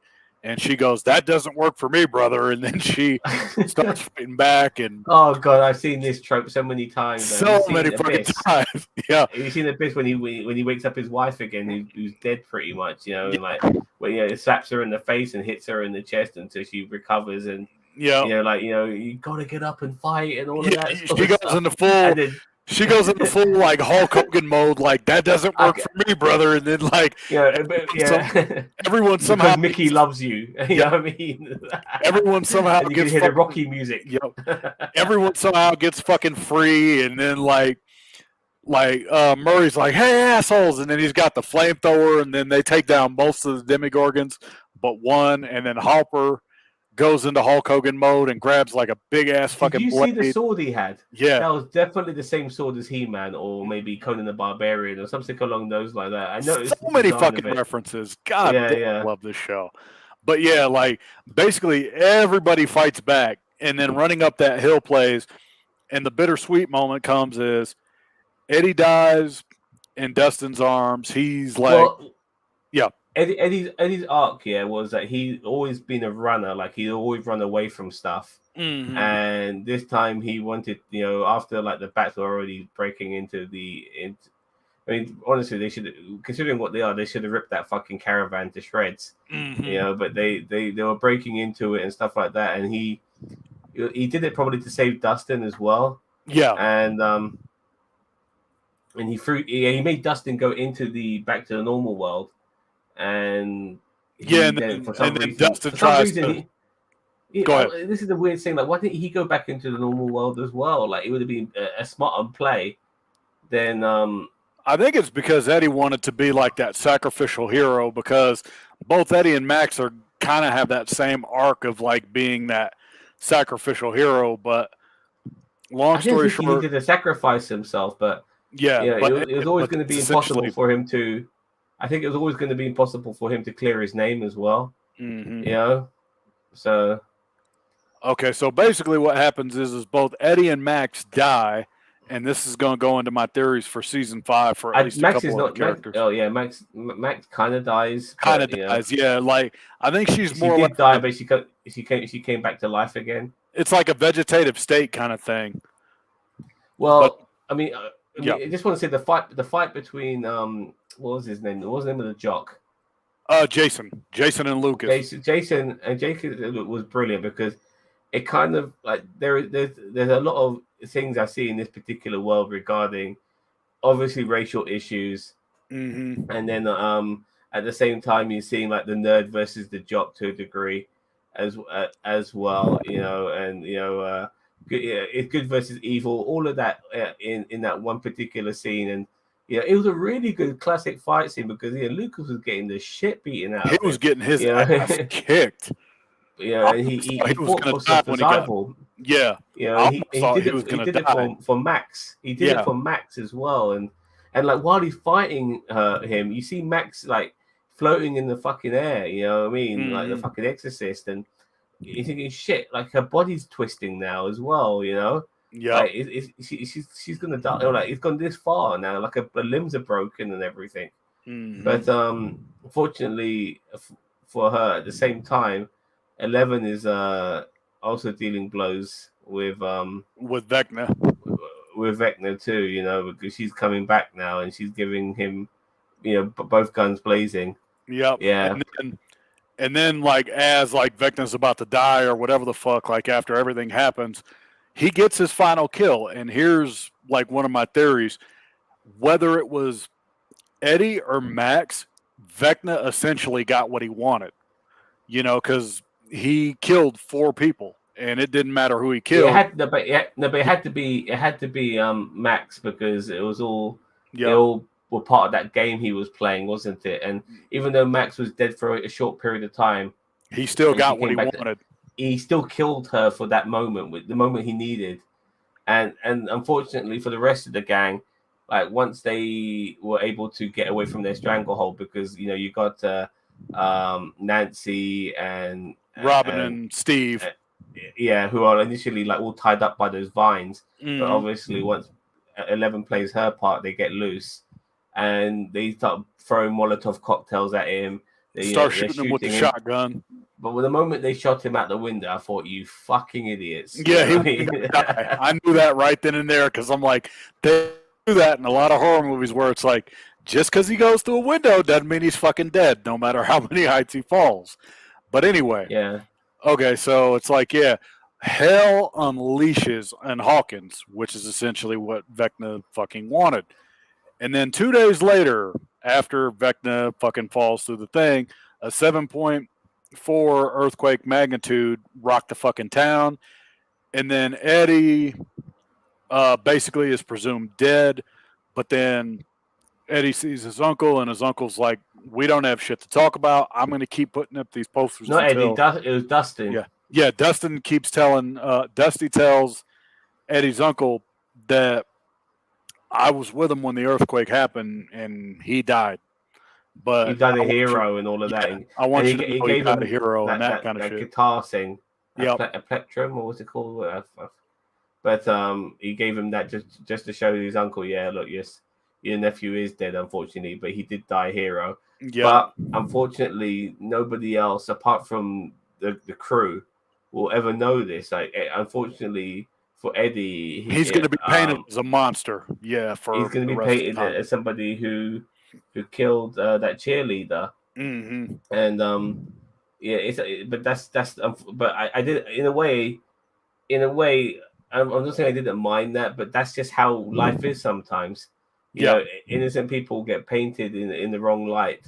And she goes, that doesn't work for me, brother. And then she starts fighting back. And oh god, I've seen this trope so many times. So many fucking times. Yeah. Have you seen Abyss when he wakes up his wife again, who's dead pretty much? And like when it slaps her in the face and hits her in the chest until she recovers, and you gotta get up and fight and all of that. She goes into full. She goes into full like Hulk Hogan mode, like that doesn't work for me, brother. And then like everyone somehow because Mickey loves you. You know what I mean? Everyone somehow and you can hear the Rocky music. Everyone somehow gets fucking free, and then like Murray's like, hey assholes, and then he's got the flamethrower, and then they take down most of the Demigorgons but one, and then Hopper goes into Hulk Hogan mode and grabs like a big ass fucking Did you blade. see the sword he had? Yeah. That was definitely the same sword as He-Man or maybe Conan the Barbarian or something along those like that. I noticed so many fucking references. God damn, I love this show. But yeah, like basically everybody fights back, and then running up that hill plays, and the bittersweet moment comes is Eddie dies in Dustin's arms. He's like, Eddie's arc was that he's always been a runner, like he'd always run away from stuff. Mm-hmm. And this time he wanted, after like the bats were already breaking into I mean, honestly, they should, considering what they are, they should have ripped that fucking caravan to shreds. Mm-hmm. But they were breaking into it and stuff like that, and he did it probably to save Dustin as well. Yeah. And he made Dustin go back to the normal world. and Yeah, he then for some reason, Dustin tries to go ahead. this is the weird thing. Like, why didn't he go back into the normal world as well? Like, it would have been a smarter play than I think it's because Eddie wanted to be like that sacrificial hero, because both Eddie and Max are kind of have that same arc of like being that sacrificial hero. But long I didn't story think he short, needed to sacrifice himself, but yeah, it was always but going to be impossible essentially, for him to. I think it was always going to be impossible for him to clear his name as well. mm-hmm. You know, so Okay, so basically what happens is both Eddie and Max die, and this is going to go into my theories for season 5 for at least a Max is couple of the not. characters. Max kind of dies. Kind of But, dies, yeah. Like I think she's she more did like die, but she came back to life again. it's like a vegetative state kind of thing. But Well, yeah, I just want to say the fight between what was his name? What was the name of the jock? Jason and Lucas. Jason was brilliant because it kind of like there's a lot of things I see in this particular world regarding obviously racial issues, Mm-hmm. and then at the same time you're seeing like the nerd versus the jock to a degree as well, and it's good versus evil, all of that in that one particular scene. And it was a really good classic fight scene because Lucas was getting the shit beaten out He of him. was getting his ass kicked. I And almost thought he he was fought going for to die when he got. survival. Yeah, I And almost he thought did he it. was He going to did it die. for Max. He did it for Max as well. And like while he's fighting him, you see Max like floating in the fucking air. You know what I mean? Mm-hmm. Like the fucking Exorcist, and you're thinking, shit, like her body's twisting now as well. Yeah. Like she's gonna die. Like it's gone this far now. Like her limbs are broken and everything. Mm-hmm. But fortunately for her, at the same time, 11 is also dealing blows with Vecna. with Vecna too, because she's coming back now and she's giving him, both guns blazing. Yep. Yeah. And then like as like Vecna's about to die or whatever the fuck, like after everything happens, he gets his final kill. And here's like one of my theories: whether it was Eddie or Max, Vecna essentially got what he wanted. Because he killed 4 people, and it didn't matter who he killed. But it had to be Max, because it was all Yep. they all were part of that game he was playing, wasn't it? And even though Max was dead for a short period of time, he still got what he wanted. He still killed her for that moment, with the moment he needed. And unfortunately for the rest of the gang, like once they were able to get away from their stranglehold, because you got Nancy and Robin and Steve, who are initially like all tied up by those vines. Mm-hmm. But obviously once 11 plays her part, they get loose and they start throwing Molotov cocktails at him. They start shooting him with the shotgun. But the moment they shot him out the window, I thought, you fucking idiots. Yeah, I knew that right then and there, because I'm like, they do that in a lot of horror movies where it's like, just because he goes through a window doesn't mean he's fucking dead, no matter how many heights he falls. But anyway. Yeah. Okay, so it's like, hell unleashes on Hawkins, which is essentially what Vecna fucking wanted. And then 2 days later, after Vecna fucking falls through the thing, a 7.4 earthquake magnitude rocked the fucking town. And then Eddie basically is presumed dead. But then Eddie sees his uncle, and his uncle's like, we don't have shit to talk about. I'm going to keep putting up these posters. Not Eddie, it was Dustin. Yeah, Dustin keeps telling, Dusty tells Eddie's uncle that I was with him when the earthquake happened, and he died. But he died a hero and all of that. I want you to know he died a hero and that kind of shit. Guitar thing. Yeah. A plectrum, or what's it called? But he gave him that just to show his uncle, look, yes, your nephew is dead, unfortunately, but he did die a hero. Yeah. But unfortunately, nobody else apart from the crew will ever know this. Like, unfortunately for Eddie, he's going to be painted as a monster. Yeah, he's going to be painted as somebody who killed that cheerleader. Mm-hmm. And but that's but I did in a way. I'm not saying I didn't mind that, but that's just how life is sometimes. You know, innocent people get painted in the wrong light,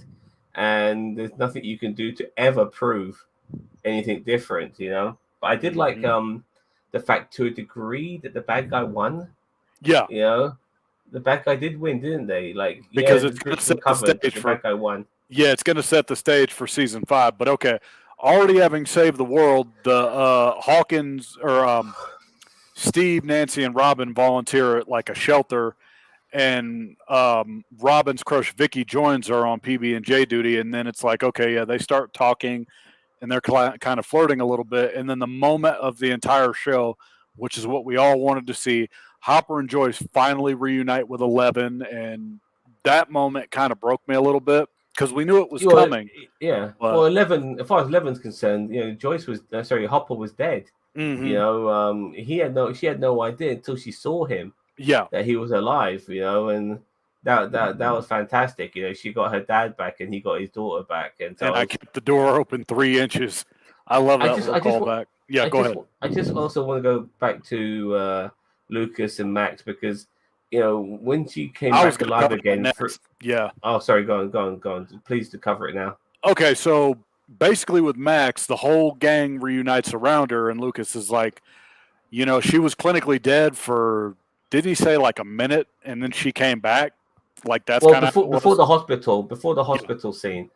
and there's nothing you can do to ever prove anything different, But I did like the fact, to a degree, that the bad guy won. Yeah, The bad guy did win, didn't they? Like, yeah, because the it's going to bridge was set the covered, but stage the for. bad guy won. Yeah, it's going to set the stage for season 5. But okay, already having saved the world, the Hawkins or Steve, Nancy, and Robin volunteer at like a shelter, and Robin's crush Vicky joins her on PB&J duty, and then it's like, okay, yeah, they start talking, and they're kind of flirting a little bit, and then the moment of the entire show, which is what we all wanted to see, Hopper and Joyce finally reunite with Eleven, and that moment kind of broke me a little bit because we knew it was Well, coming. yeah. But Well, 11. As far as 11's concerned, Joyce was Hopper was dead. She had no idea until she saw him yeah, that he was alive. And that was fantastic. She got her dad back, and he got his daughter back, and and so I kept the door open 3 inches. I love that little callback. Yeah, go ahead. I just also want to go back to Lucas and Max, because when she came I was back going to alive cover that again. next. Yeah. Oh, sorry. Go on. Please to cover it now. Okay, so basically with Max, the whole gang reunites around her, and Lucas is like, she was clinically dead for, didn't he say like a minute, and then she came back? Like that's Well, kind of how it before was. the hospital scene,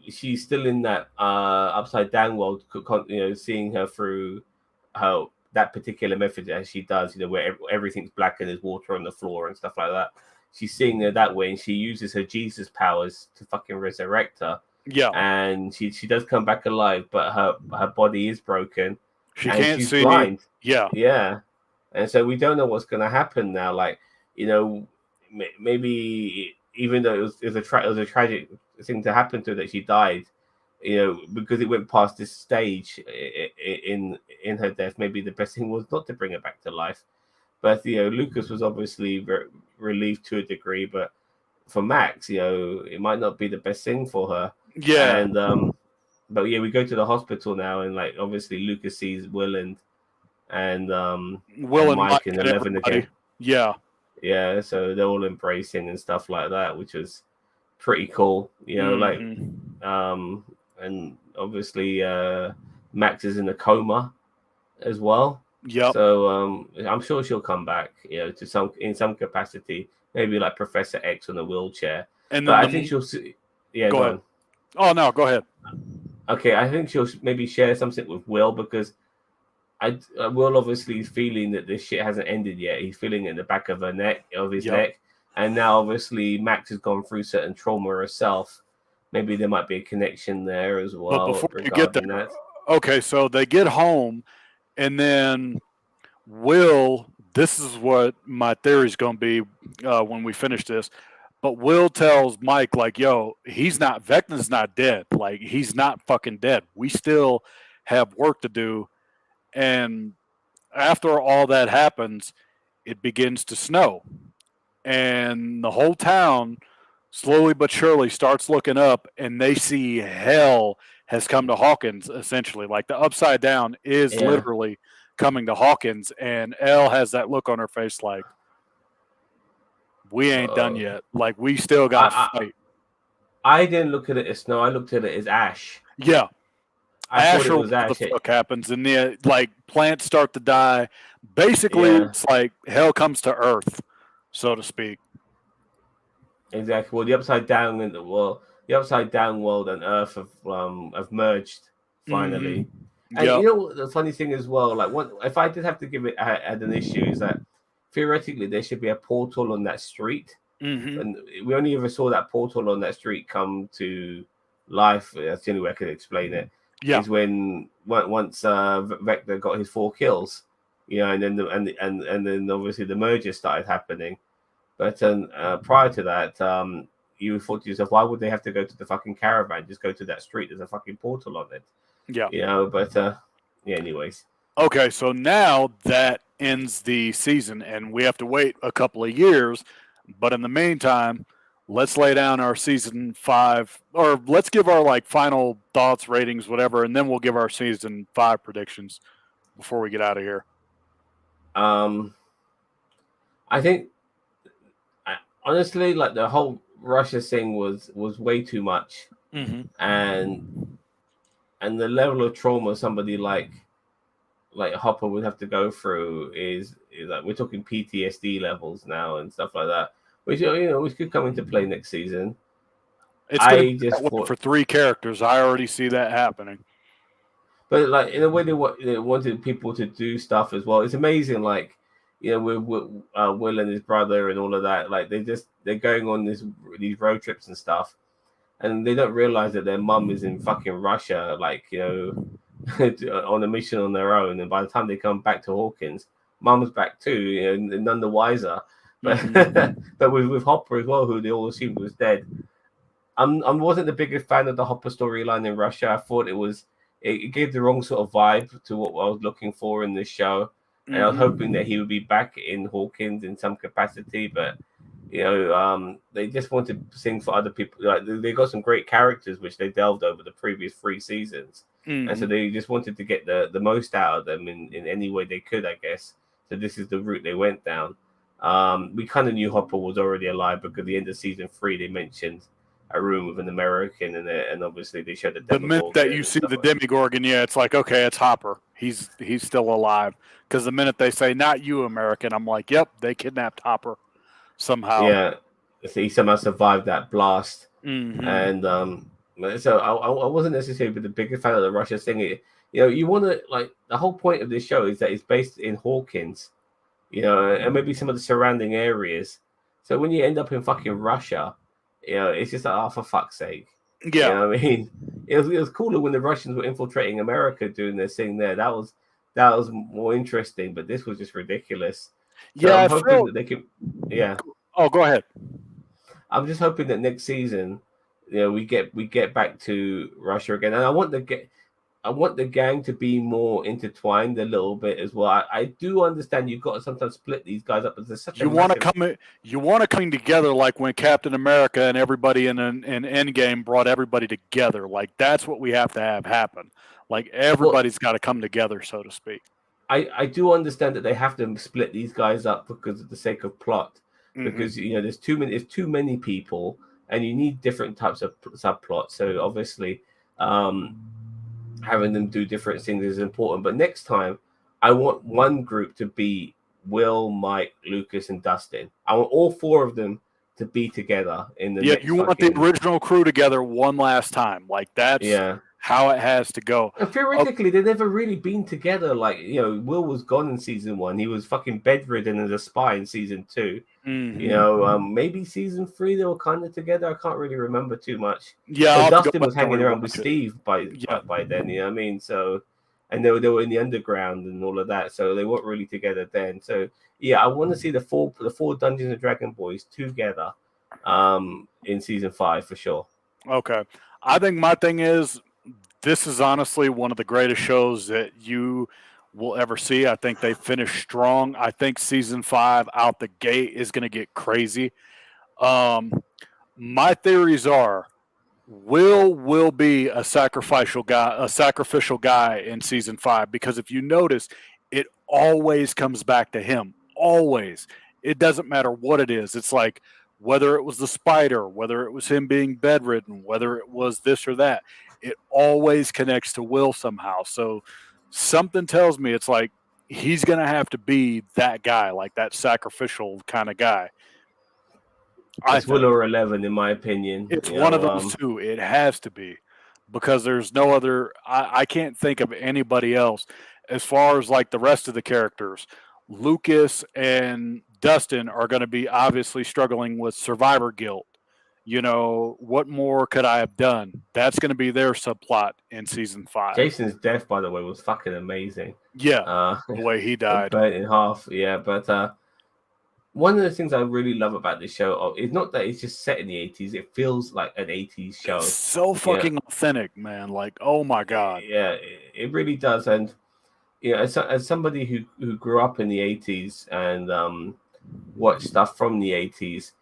she's still in that upside down world, seeing her through how that particular method as she does, where everything's black and there's water on the floor and stuff like that. She's seeing her that way, and she uses her Jesus powers to fucking resurrect her. Yeah, And she does come back alive, but her body is broken, she and can't she's see. blind. Yeah, Yeah, and so we don't know what's going to happen now. Like, maybe, even though it was a tragic thing to happen to her, that she died, because it went past this stage in her death. Maybe the best thing was not to bring her back to life. But Lucas was obviously relieved to a degree, but for Max, it might not be the best thing for her. yeah. And but yeah, we go to the hospital now, and like obviously Lucas sees Will and Will and Mike Mike and and 11 everybody. again. Yeah, Yeah, so they're all embracing and stuff like that, which was pretty cool. mm-hmm. And obviously Max is in a coma as well. Yep. So I'm sure she'll come back, in some capacity, maybe like Professor X on a wheelchair. And But then I think she'll see. Yeah, go go ahead. on. Oh no, go ahead. Okay, I think she'll maybe share something with Will, because Will obviously is feeling that this shit hasn't ended yet. He's feeling it in the back of his Yep. neck, and now obviously Max has gone through certain trauma herself. Maybe there might be a connection there as But well before you get regarding there, that. okay, so they get home, and then Will. This is what my theory is going to be when we finish this. But Will tells Mike, like, yo, Vecna's not dead. Like, he's not fucking dead. We still have work to do. And after all that happens, it begins to snow. And the whole town, slowly but surely, starts looking up, and they see hell has come to Hawkins, essentially. Like, the upside down is Yeah. literally coming to Hawkins. And Elle has that look on her face like, we ain't done yet. Like, we still got to I, fight. I didn't look at it as snow. I looked at it as ash. Yeah. I thought Ash it or was what the ash. fuck happens, and then like plants start to die. Basically, Yeah, it's like hell comes to earth, so to speak. exactly. Well, the upside down world and Earth have merged finally. Mm-hmm. And Yep. the funny thing as well, like, if I did have to give it had an issue, is that theoretically there should be a portal on that street, Mm-hmm. and we only ever saw that portal on that street come to life. That's the only way I could explain it. Yeah. Is when once Vector got his 4 kills, and then and then obviously the merger started happening. But prior to that, you thought to yourself, why would they have to go to the fucking caravan? Just go to that street. There's a fucking portal on it. Yeah. But yeah. Anyways. Okay, so now that ends the season, and we have to wait a couple of years. But in the meantime, let's lay down our season 5, or let's give our like final thoughts, ratings, whatever, and then we'll give our season 5 predictions before we get out of here. I think honestly, like the whole Russia thing was way too much, Mm-hmm. and the level of trauma somebody like Hopper would have to go through is like we're talking PTSD levels now and stuff like that, which which could come into play next season. It's going to I be that just way thought, for 3 characters. I already see that happening. but like in a way they wanted people to do stuff as well. It's amazing, like with Will and his brother and all of that. Like they're going on these road trips and stuff, and they don't realize that their mum is in fucking Russia, like on a mission on their own. And by the time they come back to Hawkins, mum's back too, none the wiser. But Mm-hmm. but with Hopper as well, who they all assumed was dead. I wasn't the biggest fan of the Hopper storyline in Russia. I thought it gave the wrong sort of vibe to what I was looking for in this show, and I was hoping that he would be back in Hawkins in some capacity. But they just wanted to sing for other people. Like they got some great characters which they delved over the previous 3 seasons, and so Mm-hmm. they just wanted to get the most out of them in any way they could, I guess. So this is the route they went down. We kind of knew Hopper was already alive because at the end of season 3 they mentioned a room with an American in it, and obviously they showed the The minute that Demogorgon you and see stuff the like that. Demogorgon, yeah, it's like, okay, it's Hopper. He's still alive. Because the minute they say, not you, American, I'm like, yep, they kidnapped Hopper somehow. Yeah, so he somehow survived that blast, Mm-hmm. and so I wasn't necessarily the biggest fan of the Russia thing. You want to like the whole point of this show is that it's based in Hawkins, and maybe some of the surrounding areas. So when you end up in fucking Russia, it's just like, oh, for fuck's sake. You Yeah. know what I mean? It was cooler when the Russians were infiltrating America doing their thing there. That was more interesting, but this was just ridiculous. So Yeah, I'm I hoping felt. that they can, yeah. Oh, go ahead. I'm just hoping that next season, we get back to Russia again, and I want the gang to be more intertwined a little bit as well. I do understand you've got to sometimes split these guys up, but there's such a You want to massive. come. You want to come together like when Captain America and everybody in Endgame brought everybody together. Like that's what we have to have happen. Like Well, everybody's got to come together, so to speak. I do understand that they have to split these guys up because of the sake of plot, Mm-hmm. because there's too many people, and you need different types of subplots. So obviously, um, having them do different things is important. But next time, I want one group to be Will, Mike, Lucas, and Dustin. I want all 4 of them to be together in the Yeah, next you want the fucking original crew together one last time. Like that's yeah. how it has to go. And Oh, theoretically, they've never really been together. Like Will was gone in season 1. He was fucking bedridden as a spy in season 2. mm-hmm. Maybe season 3 they were kind of together. I can't really remember too much. Yeah, I'll But have to go Dustin back was and hanging around with rewatch it. Steve Yeah, by then. You know what I mean? So, and they were in the underground and all of that. So they weren't really together then. So yeah, I want to see the four Dungeons and Dragon boys together, in season 5 for sure. okay. I think my thing is this is honestly one of the greatest shows that you will ever see. I think they finished strong. I think season 5 out the gate is going to get crazy. Um, my theories are will be a sacrificial guy in season 5 because if you notice, it always comes back to him. Always. It doesn't matter what it is. It's like whether it was the spider, whether it was him being bedridden, whether it was this or that, it always connects to Will somehow. So something tells me it's like he's going to have to be that guy, like that sacrificial kind of guy. I It's Will think. or 11 in my opinion. It's one of those two. It has to be because there's no other. I can't think of anybody else as far as like the rest of the characters. Lucas and Dustin are going to be obviously struggling with survivor guilt. What more could I have done? That's going to be their subplot in season 5. Jason's death, by the way, was fucking amazing. Yeah, Uh, the way he died. burnt in half. Yeah, but one of the things I really love about this show is not that it's just set in the 80s. It feels like an 80s It's show. so Yeah, fucking authentic, man. Like, oh my god. yeah, it really does. And as somebody who grew up in the 80s and watched stuff from the 80s,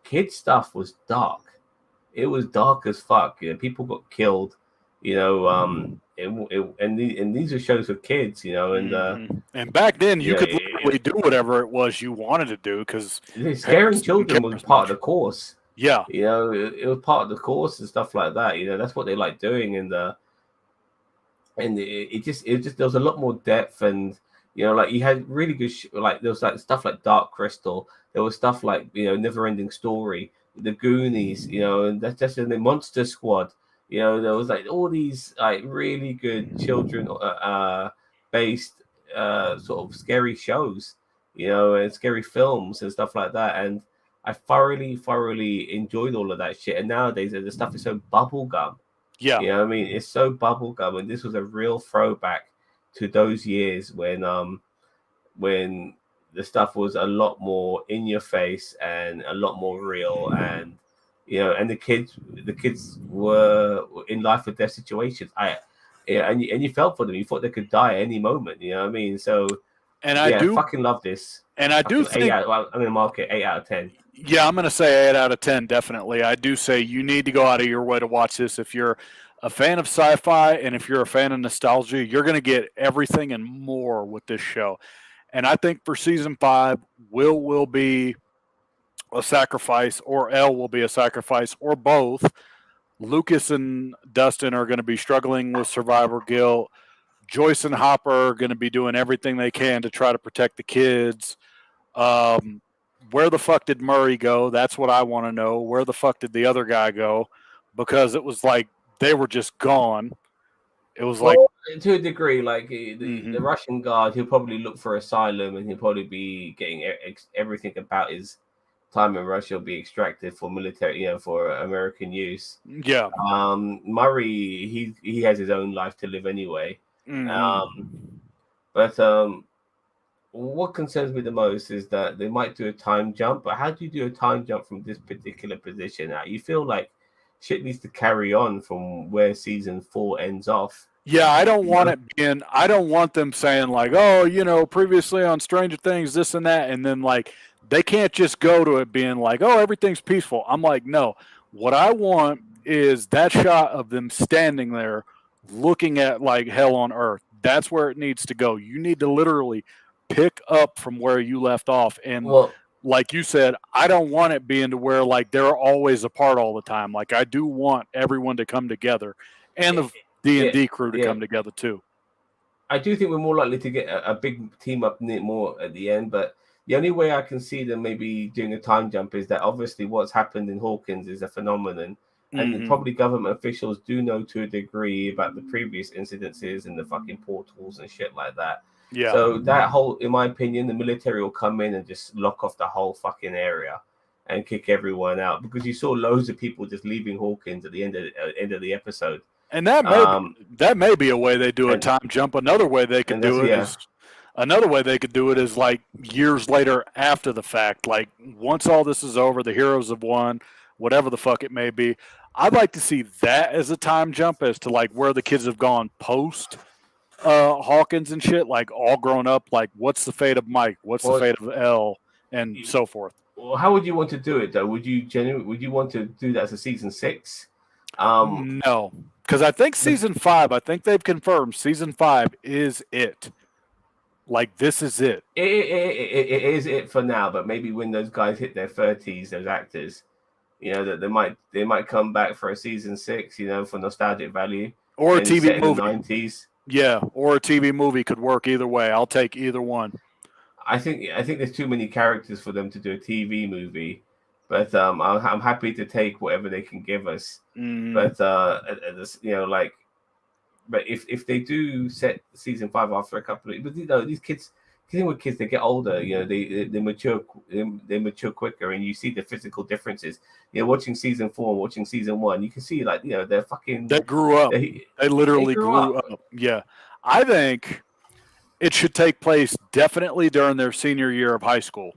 kid stuff was dark. It was dark as fuck. People got killed. And these are shows for kids. And back then, you Yeah, could literally do whatever it was you wanted to do because scaring parents didn't care children was as part of much. the course. Yeah. You know, it was part of the course and stuff like that. You know, that's what they like doing it just there was a lot more depth, and you know, like you had really good like there was like stuff like Dark Crystal. There was stuff like, you know, Never Ending Story, The Goonies, you know, and that's just in the Monster Squad. You know, there was like all these like really good children based sort of scary shows, you know, and scary films and stuff like that. And I thoroughly enjoyed all of that shit. And nowadays the stuff is so bubblegum. Yeah. You know what I mean? It's so bubblegum, and this was a real throwback to those years when the stuff was a lot more in your face and a lot more real, and you know, and the kids were in life or death situations. Yeah, and you felt for them. You thought they could die at any moment. You know what I mean? So And I yeah, do fucking love this. and I do Fucking eight think out. Well, I'm gonna mark it 8 out of 10. yeah, I'm going to say 8 out of 10 definitely. I do say you need to go out of your way to watch this if you're a fan of sci-fi and if you're a fan of nostalgia, you're going to get everything and more with this show. And I think for season 5, will be a sacrifice, or L will be a sacrifice, or both. Lucas and Dustin are going to be struggling with survivor guilt. Joyce and Hopper are going to be doing everything they can to try to protect the kids. Um, where the fuck did Murray go? That's what I want to know. Where the fuck did the other guy go? Because it was like they were just gone. It was like, Well, to a degree, like the mm-hmm. Russian guard, he'll probably look for asylum, and he'll probably be getting everything about his time in Russia will be extracted for military, you know, for American use. Yeah. Murray, he has his own life to live anyway. Um, Mm-hmm. but what concerns me the most is that they might do a time jump. But how do you do a time jump from this particular position? Now you feel like shit needs to carry on from where season 4 ends off. Yeah, I don't You want know? it being. I don't want them saying like, "Oh, you know, previously on Stranger Things, this and that," and then like they can't just go to it being like, "Oh, everything's peaceful." I'm like, no. What I want is that shot of them standing there, looking at like hell on earth. That's where it needs to go. You need to literally pick up from where you left off, and Well, like you said, I don't want it being to where like they're always apart all the time. Like I do want everyone to come together, and the yeah, D&D crew to yeah. come together too. I do think we're more likely to get a big team up more at the end, but the only way I can see them maybe doing a time jump is that obviously what's happened in Hawkins is a phenomenon, and Mm-hmm. probably government officials do know to a degree about the previous incidences and the fucking portals and shit like that. Yeah. So that whole, in my opinion, the military will come in and just lock off the whole fucking area and kick everyone out, because you saw loads of people just leaving Hawkins at the end of the episode. And Um, that may be a way they do a and time jump. that's, yeah. Another way they could do it is like years later after the fact. Like once all this is over, the heroes have won, whatever the fuck it may be. I'd like to see that as a time jump as to like where the kids have gone post Hawkins and shit, like all grown up, like what's the fate of Mike, what's the Well, fate of Elle, and so forth. well, how would you want to do it though? Would you want to do that as a season 6? Um, No, because I think season 5, I think they've confirmed season 5 is it. Like this is it. it is it for now, but maybe when those guys hit their 30s, those actors, you know, that they might come back for a season 6, you know, for nostalgic value, Or a and TV set in the movie. 90s. Yeah, or a TV movie could work either way. I'll take either one. I think there's too many characters for them to do a TV movie, but I'm happy to take whatever they can give us. Mm, But you know, like, but if they do set season 5 after a couple of, but you know, these kids, dealing with kids, they get older, you know, they mature, they mature quicker, and you see the physical differences. You know, watching season 4, watching season 1, you can see, like, you know, they're fucking, they grew up. they They they literally grew grew up. up. Yeah. I think it should take place definitely during their senior year of high school.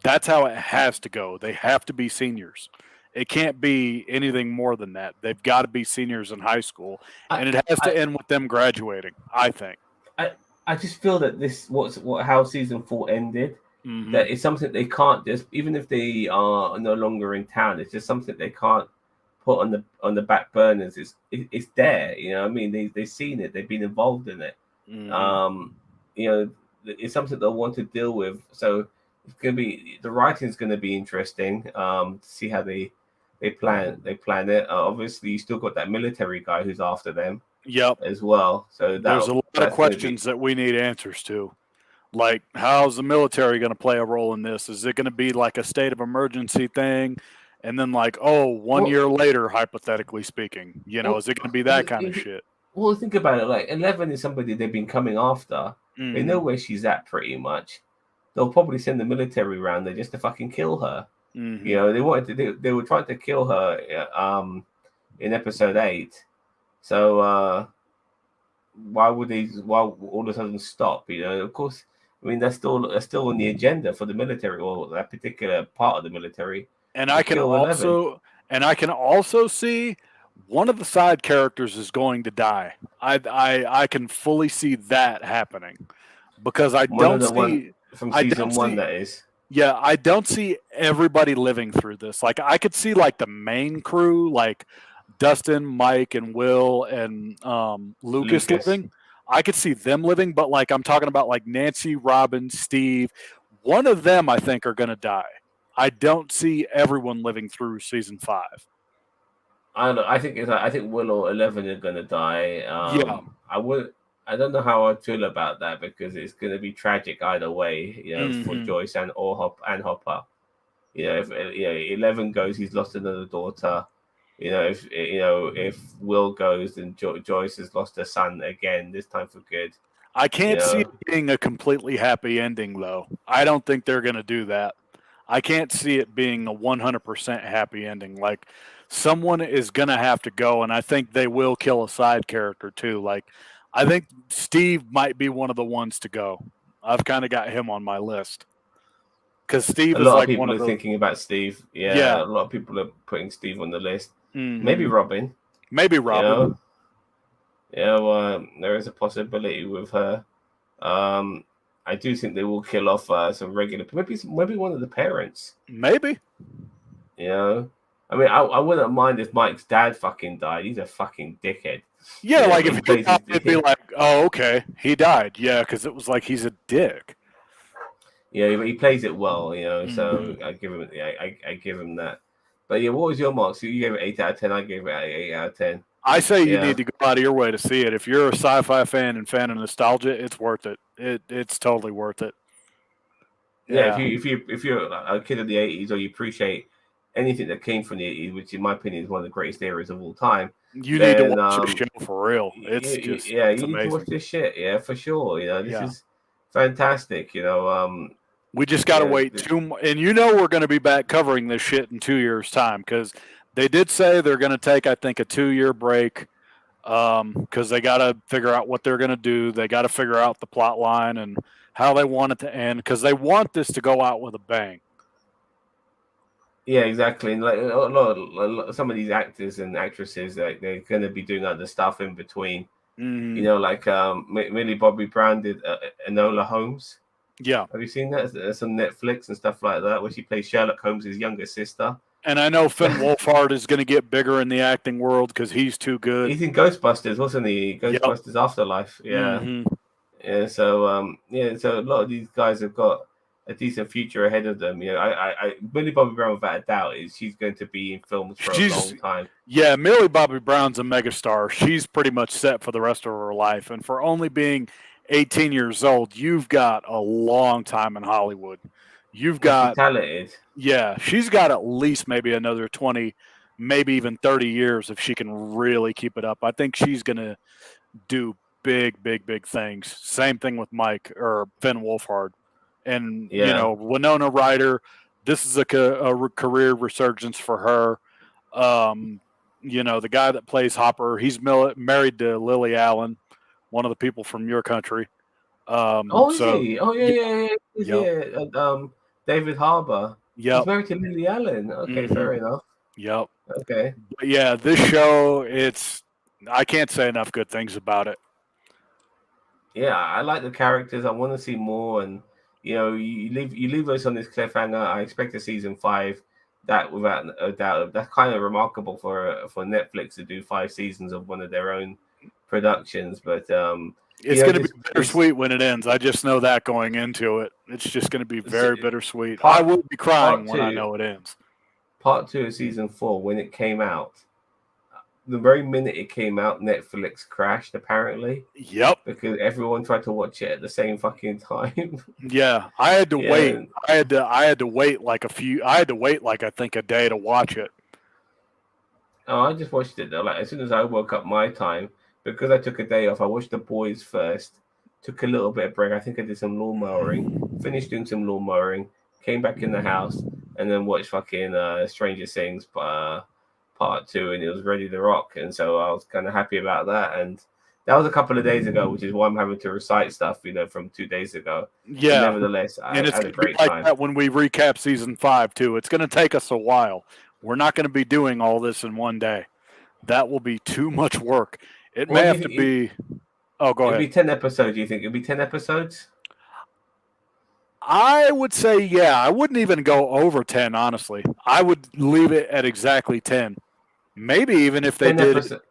That's how it has to go. They have to be seniors. It can't be anything more than that. They've got to be seniors in high school, I, and it has I, to end with them graduating, I think. I, I just feel that this what how season 4 ended. Hmm. That it's something they can't just, even if they are no longer in town. It's just something they can't put on the back burners. It's there. You know what I mean? They've seen it. They've been involved in it. Hmm. Um, you know, it's something they'll want to deal with. So it's gonna be, the writing is gonna be interesting. To see how they they plan it. Obviously, you still got that military guy who's after them Yep. as well. So There's a lot of questions that we need answers to. Like, how's the military going to play a role in this? Is it going to be like a state of emergency thing? And then, like, oh, 1 year later, hypothetically speaking, is it going to be that kind of shit? Well, think about it. Like, 11 is somebody they've been coming after. Mm-hmm. They know where she's at pretty much. They'll probably send the military around there just to fucking kill her. Mm-hmm. They were trying to kill her in episode 8. So why all of a sudden stop? Of course, I mean that's still on the agenda for the military, or that particular part of the military. And I can also see one of the side characters is going to die. I can fully see that happening because I don't see from season 1 that is. Yeah, I don't see everybody living through this. Like, I could see like the main crew, like Dustin, Mike, and Will, and Lucas living. I could see them living, but like I'm talking about like Nancy, Robin, Steve. One of them I think are going to die. I don't see everyone living through season 5. I think Will or 11 are going to die. I don't know how I feel about that because it's going to be tragic either way, for Joyce and Hopper. If 11 goes, he's lost another daughter. If Will goes, then Joyce has lost her son again, this time for good. I can't see it being a completely happy ending, though. I don't think they're going to do that. I can't see it being a 100% happy ending. Like, someone is going to have to go, and I think they will kill a side character, too. Like, I think Steve might be one of the ones to go. I've kind of got him on my list. Because Steve is like one of the... A lot of people are thinking about Steve. Yeah, a lot of people are putting Steve on the list. Mm-hmm. Maybe Robin. There is a possibility with her. I do think they will kill off some regular... Maybe one of the parents. Maybe. I mean, I wouldn't mind if Mike's dad fucking died. He's a fucking dickhead. Yeah, like if he died, it'd be like, oh, okay, he died. Yeah, because it was like he's a dick. Yeah, but he plays it well, so I give him I give him that. But yeah, what was your mark? So you gave it 8 out of 10. I gave it 8 out of 10. I say you need to go out of your way to see it. If you're a sci-fi fan and fan of nostalgia, it's worth it. It's totally worth it. Yeah, if you're a kid of the 80s or you appreciate anything that came from the 80s, which in my opinion is one of the greatest eras of all time, you need to watch this show for real. It's you amazing. need to watch this shit. Yeah, for sure. This is fantastic. We just got to wait 2 more. And we're going to be back covering this shit in 2 years' time because they did say they're going to take, I think, a 2-year break because they got to figure out what they're going to do. They got to figure out the plot line and how they want it to end because they want this to go out with a bang. Yeah, exactly. And like some of these actors and actresses, like they're going to be doing other stuff in between. Mm-hmm. Like Millie Bobby Brown did Enola Holmes. Yeah, have you seen that? It's on Netflix and stuff like that, where she plays Sherlock Holmes' younger sister. And I know Finn Wolfhard is going to get bigger in the acting world because he's too good. He's in Ghostbusters, wasn't he? Ghostbusters Afterlife. Yeah. Mm-hmm. Yeah. So so a lot of these guys have got a decent future ahead of them. Millie Bobby Brown, without a doubt, she's going to be in films for a long time. Yeah, Millie Bobby Brown's a megastar. She's pretty much set for the rest of her life, and for only being 18 years old, you've got a long time in Hollywood. You've got talented. Yeah, she's got at least maybe another 20, maybe even 30 years if she can really keep it up. I think she's going to do big things. Same thing with Mike or Finn Wolfhard. And, Winona Ryder, this is a career resurgence for her. The guy that plays Hopper, he's married to Lily Allen, one of the people from your country. Is he? Oh, yeah. David Harbour. Yeah. He's married to Lily Allen. Okay, fair enough. Yep. Okay. But yeah, this show, I can't say enough good things about it. Yeah, I like the characters. I want to see more, and you leave us on this cliffhanger. I expect a season 5. That without a doubt, that's kind of remarkable for Netflix to do 5 seasons of one of their own productions. But it's going to be bittersweet when it ends. I just know that going into it. It's just going to be very bittersweet. I will be crying when I know it ends. Part 2 of season 4, when it came out, the very minute it came out, Netflix crashed apparently. Yep. Because everyone tried to watch it at the same fucking time. Yeah, I had to Yeah. wait. I had to wait like I think a day to watch it. Oh, I just watched it though. Like as soon as I woke up my time, because I took a day off, I watched The Boys first. Took a little bit of break. I think I did some lawn mowing. Finished doing some lawn mowing. Came back in the house and then watched fucking Stranger Things part 2, and it was ready to rock. And so I was kind of happy about that. And that was a couple of days ago, which is why I'm having to recite stuff, from 2 days ago. Yeah. But nevertheless, I And it's had a gonna be great like time. that when we recap season 5 too. It's going to take us a while. We're not going to be doing all this in one day. That will be too much work. It may have to be. Oh, go It'll ahead. be 10 episodes. Do you think it'll be 10 episodes? I would say, yeah. I wouldn't even go over 10. Honestly, I would leave it at exactly 10. Maybe even if they did.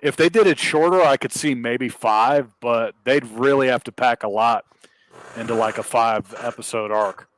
If they did it shorter, I could see maybe 5, but they'd really have to pack a lot into like a 5-episode arc.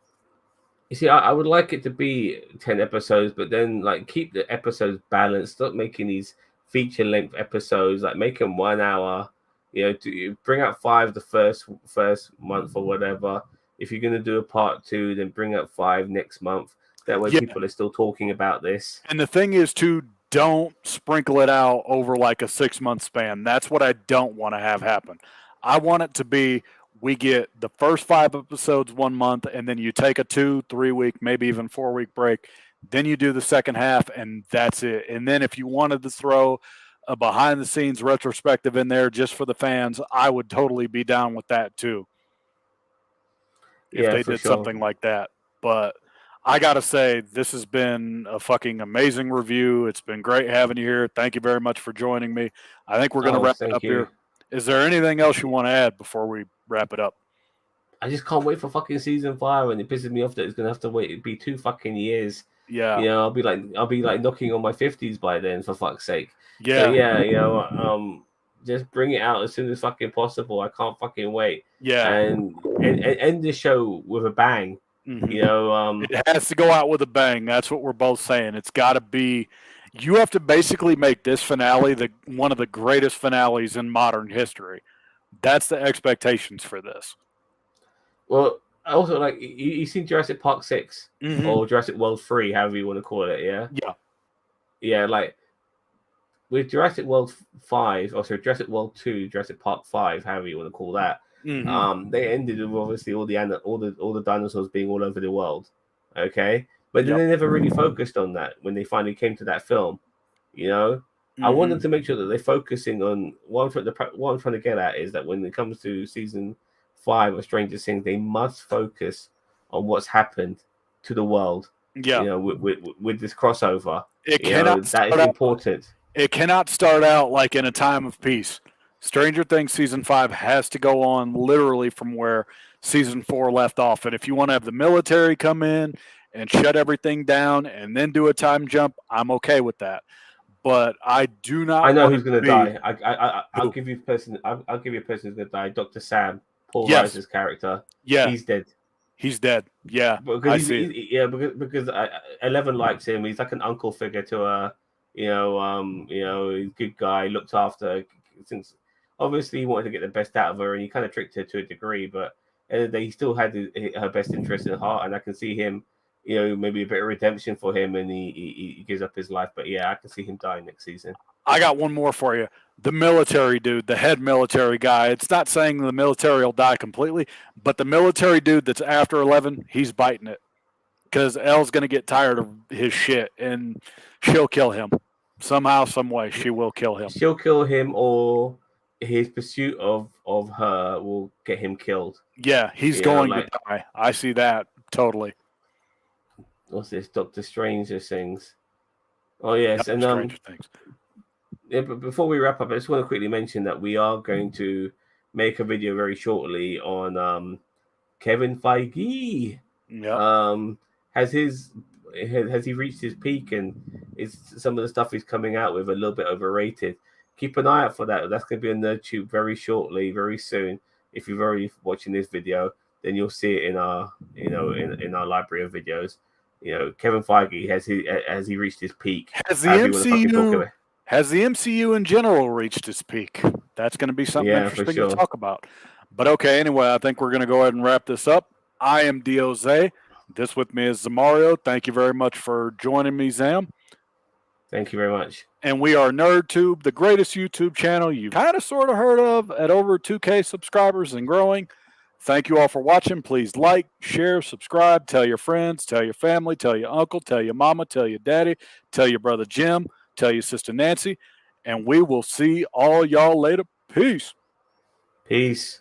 You see, I would like it to be 10 episodes, but then like keep the episodes balanced. Stop making these feature-length episodes. Like make them 1 hour. To bring out 5 the first month or whatever. If you're gonna do a part 2, then bring out 5 next month. That way, people are still talking about this. And the thing is, too, don't sprinkle it out over like a 6-month span. That's what I don't want to have happen. I want it to be we get the first 5 episodes 1 month, and then you take a 2-3 week, maybe even 4-week break. Then you do the second half, and that's it. And then if you wanted to throw a behind the scenes retrospective in there just for the fans, I would totally be down with that too. If they did something like that. But I got to say, this has been a fucking amazing review. It's been great having you here. Thank you very much for joining me. I think we're going to wrap it up here. Is there anything else you want to add before we wrap it up? I just can't wait for fucking season 5, and it pisses me off that it's going to have to wait. It'd be 2 fucking years. Yeah. I'll be like knocking on my 50s by then, for fuck's sake. Yeah. So, yeah, just bring it out as soon as fucking possible. I can't fucking wait. Yeah. And end the show with a bang. Mm-hmm. It has to go out with a bang. That's what we're both saying. It's got to be. You have to basically make this finale one of the greatest finales in modern history. That's the expectations for this. Well, also, like, you seen Jurassic Park 6 mm-hmm. or Jurassic World 3, however you want to call it, yeah? Yeah. Yeah, like, with Jurassic World 5, or sorry, Jurassic World 2, Jurassic Park 5, however you want to call that, mm-hmm. They ended with obviously all the dinosaurs being all over the world, okay? But then they never really focused on that when they finally came to that film, I want them to make sure that they're focusing on what I'm trying to get at is that when it comes to season 5 of Stranger Things, they must focus on what's happened to the world. Yeah, with this crossover, that is important. It cannot start out like in a time of peace. Stranger Things season 5 has to go on literally from where season 4 left off. And if you want to have the military come in and shut everything down and then do a time jump, I'm okay with that. But I do not. I know who's going to die. I'll give you a person. I'll give you a person who's going to die. Dr. Sam, Paul Reiser's character. Yeah, he's dead. He's dead. Yeah, because because 11 likes him. He's like an uncle figure to her. He's a good guy. Looked after since obviously he wanted to get the best out of her, and he kind of tricked her to a degree. But at the end of the day, he still had her best interest in heart, and I can see him. Maybe a bit of redemption for him, and he gives up his life. But yeah, I can see him dying next season. I got one more for you. The military dude, the head military guy. It's not saying the military will die completely, but the military dude that's after 11, he's biting it because Elle's going to get tired of his shit, and she'll kill him somehow, some way. She will kill him. She'll kill him, or his pursuit of her will get him killed. Yeah, he's going to die. I see that totally. What's this? Doctor Stranger Things. Oh yes, and Stranger Things. Yeah, but before we wrap up, I just want to quickly mention that we are going to make a video very shortly on Kevin Feige. Yeah. Has he reached his peak, and is some of the stuff he's coming out with a little bit overrated? Keep an eye out for that. That's going to be on NerdTube very shortly, very soon. If you've already watching this video, then you'll see it in our in our library of videos. Kevin Feige has he reached his peak? Has the However you wanna fucking talk MCU about it. has the MCU in general reached its peak? That's going to be something Yeah, for interesting to sure. talk about. But okay, anyway, I think we're going to go ahead and wrap this up. I am Dioze. This with me is Zamario. Thank you very much for joining me, Zam. Thank you very much. And we are NerdTube, the greatest YouTube channel you've kind of sort of heard of at over 2K subscribers and growing. Thank you all for watching. Please like, share, subscribe, tell your friends, tell your family, tell your uncle, tell your mama, tell your daddy, tell your brother Jim, tell your sister Nancy, and we will see all y'all later. Peace. Peace.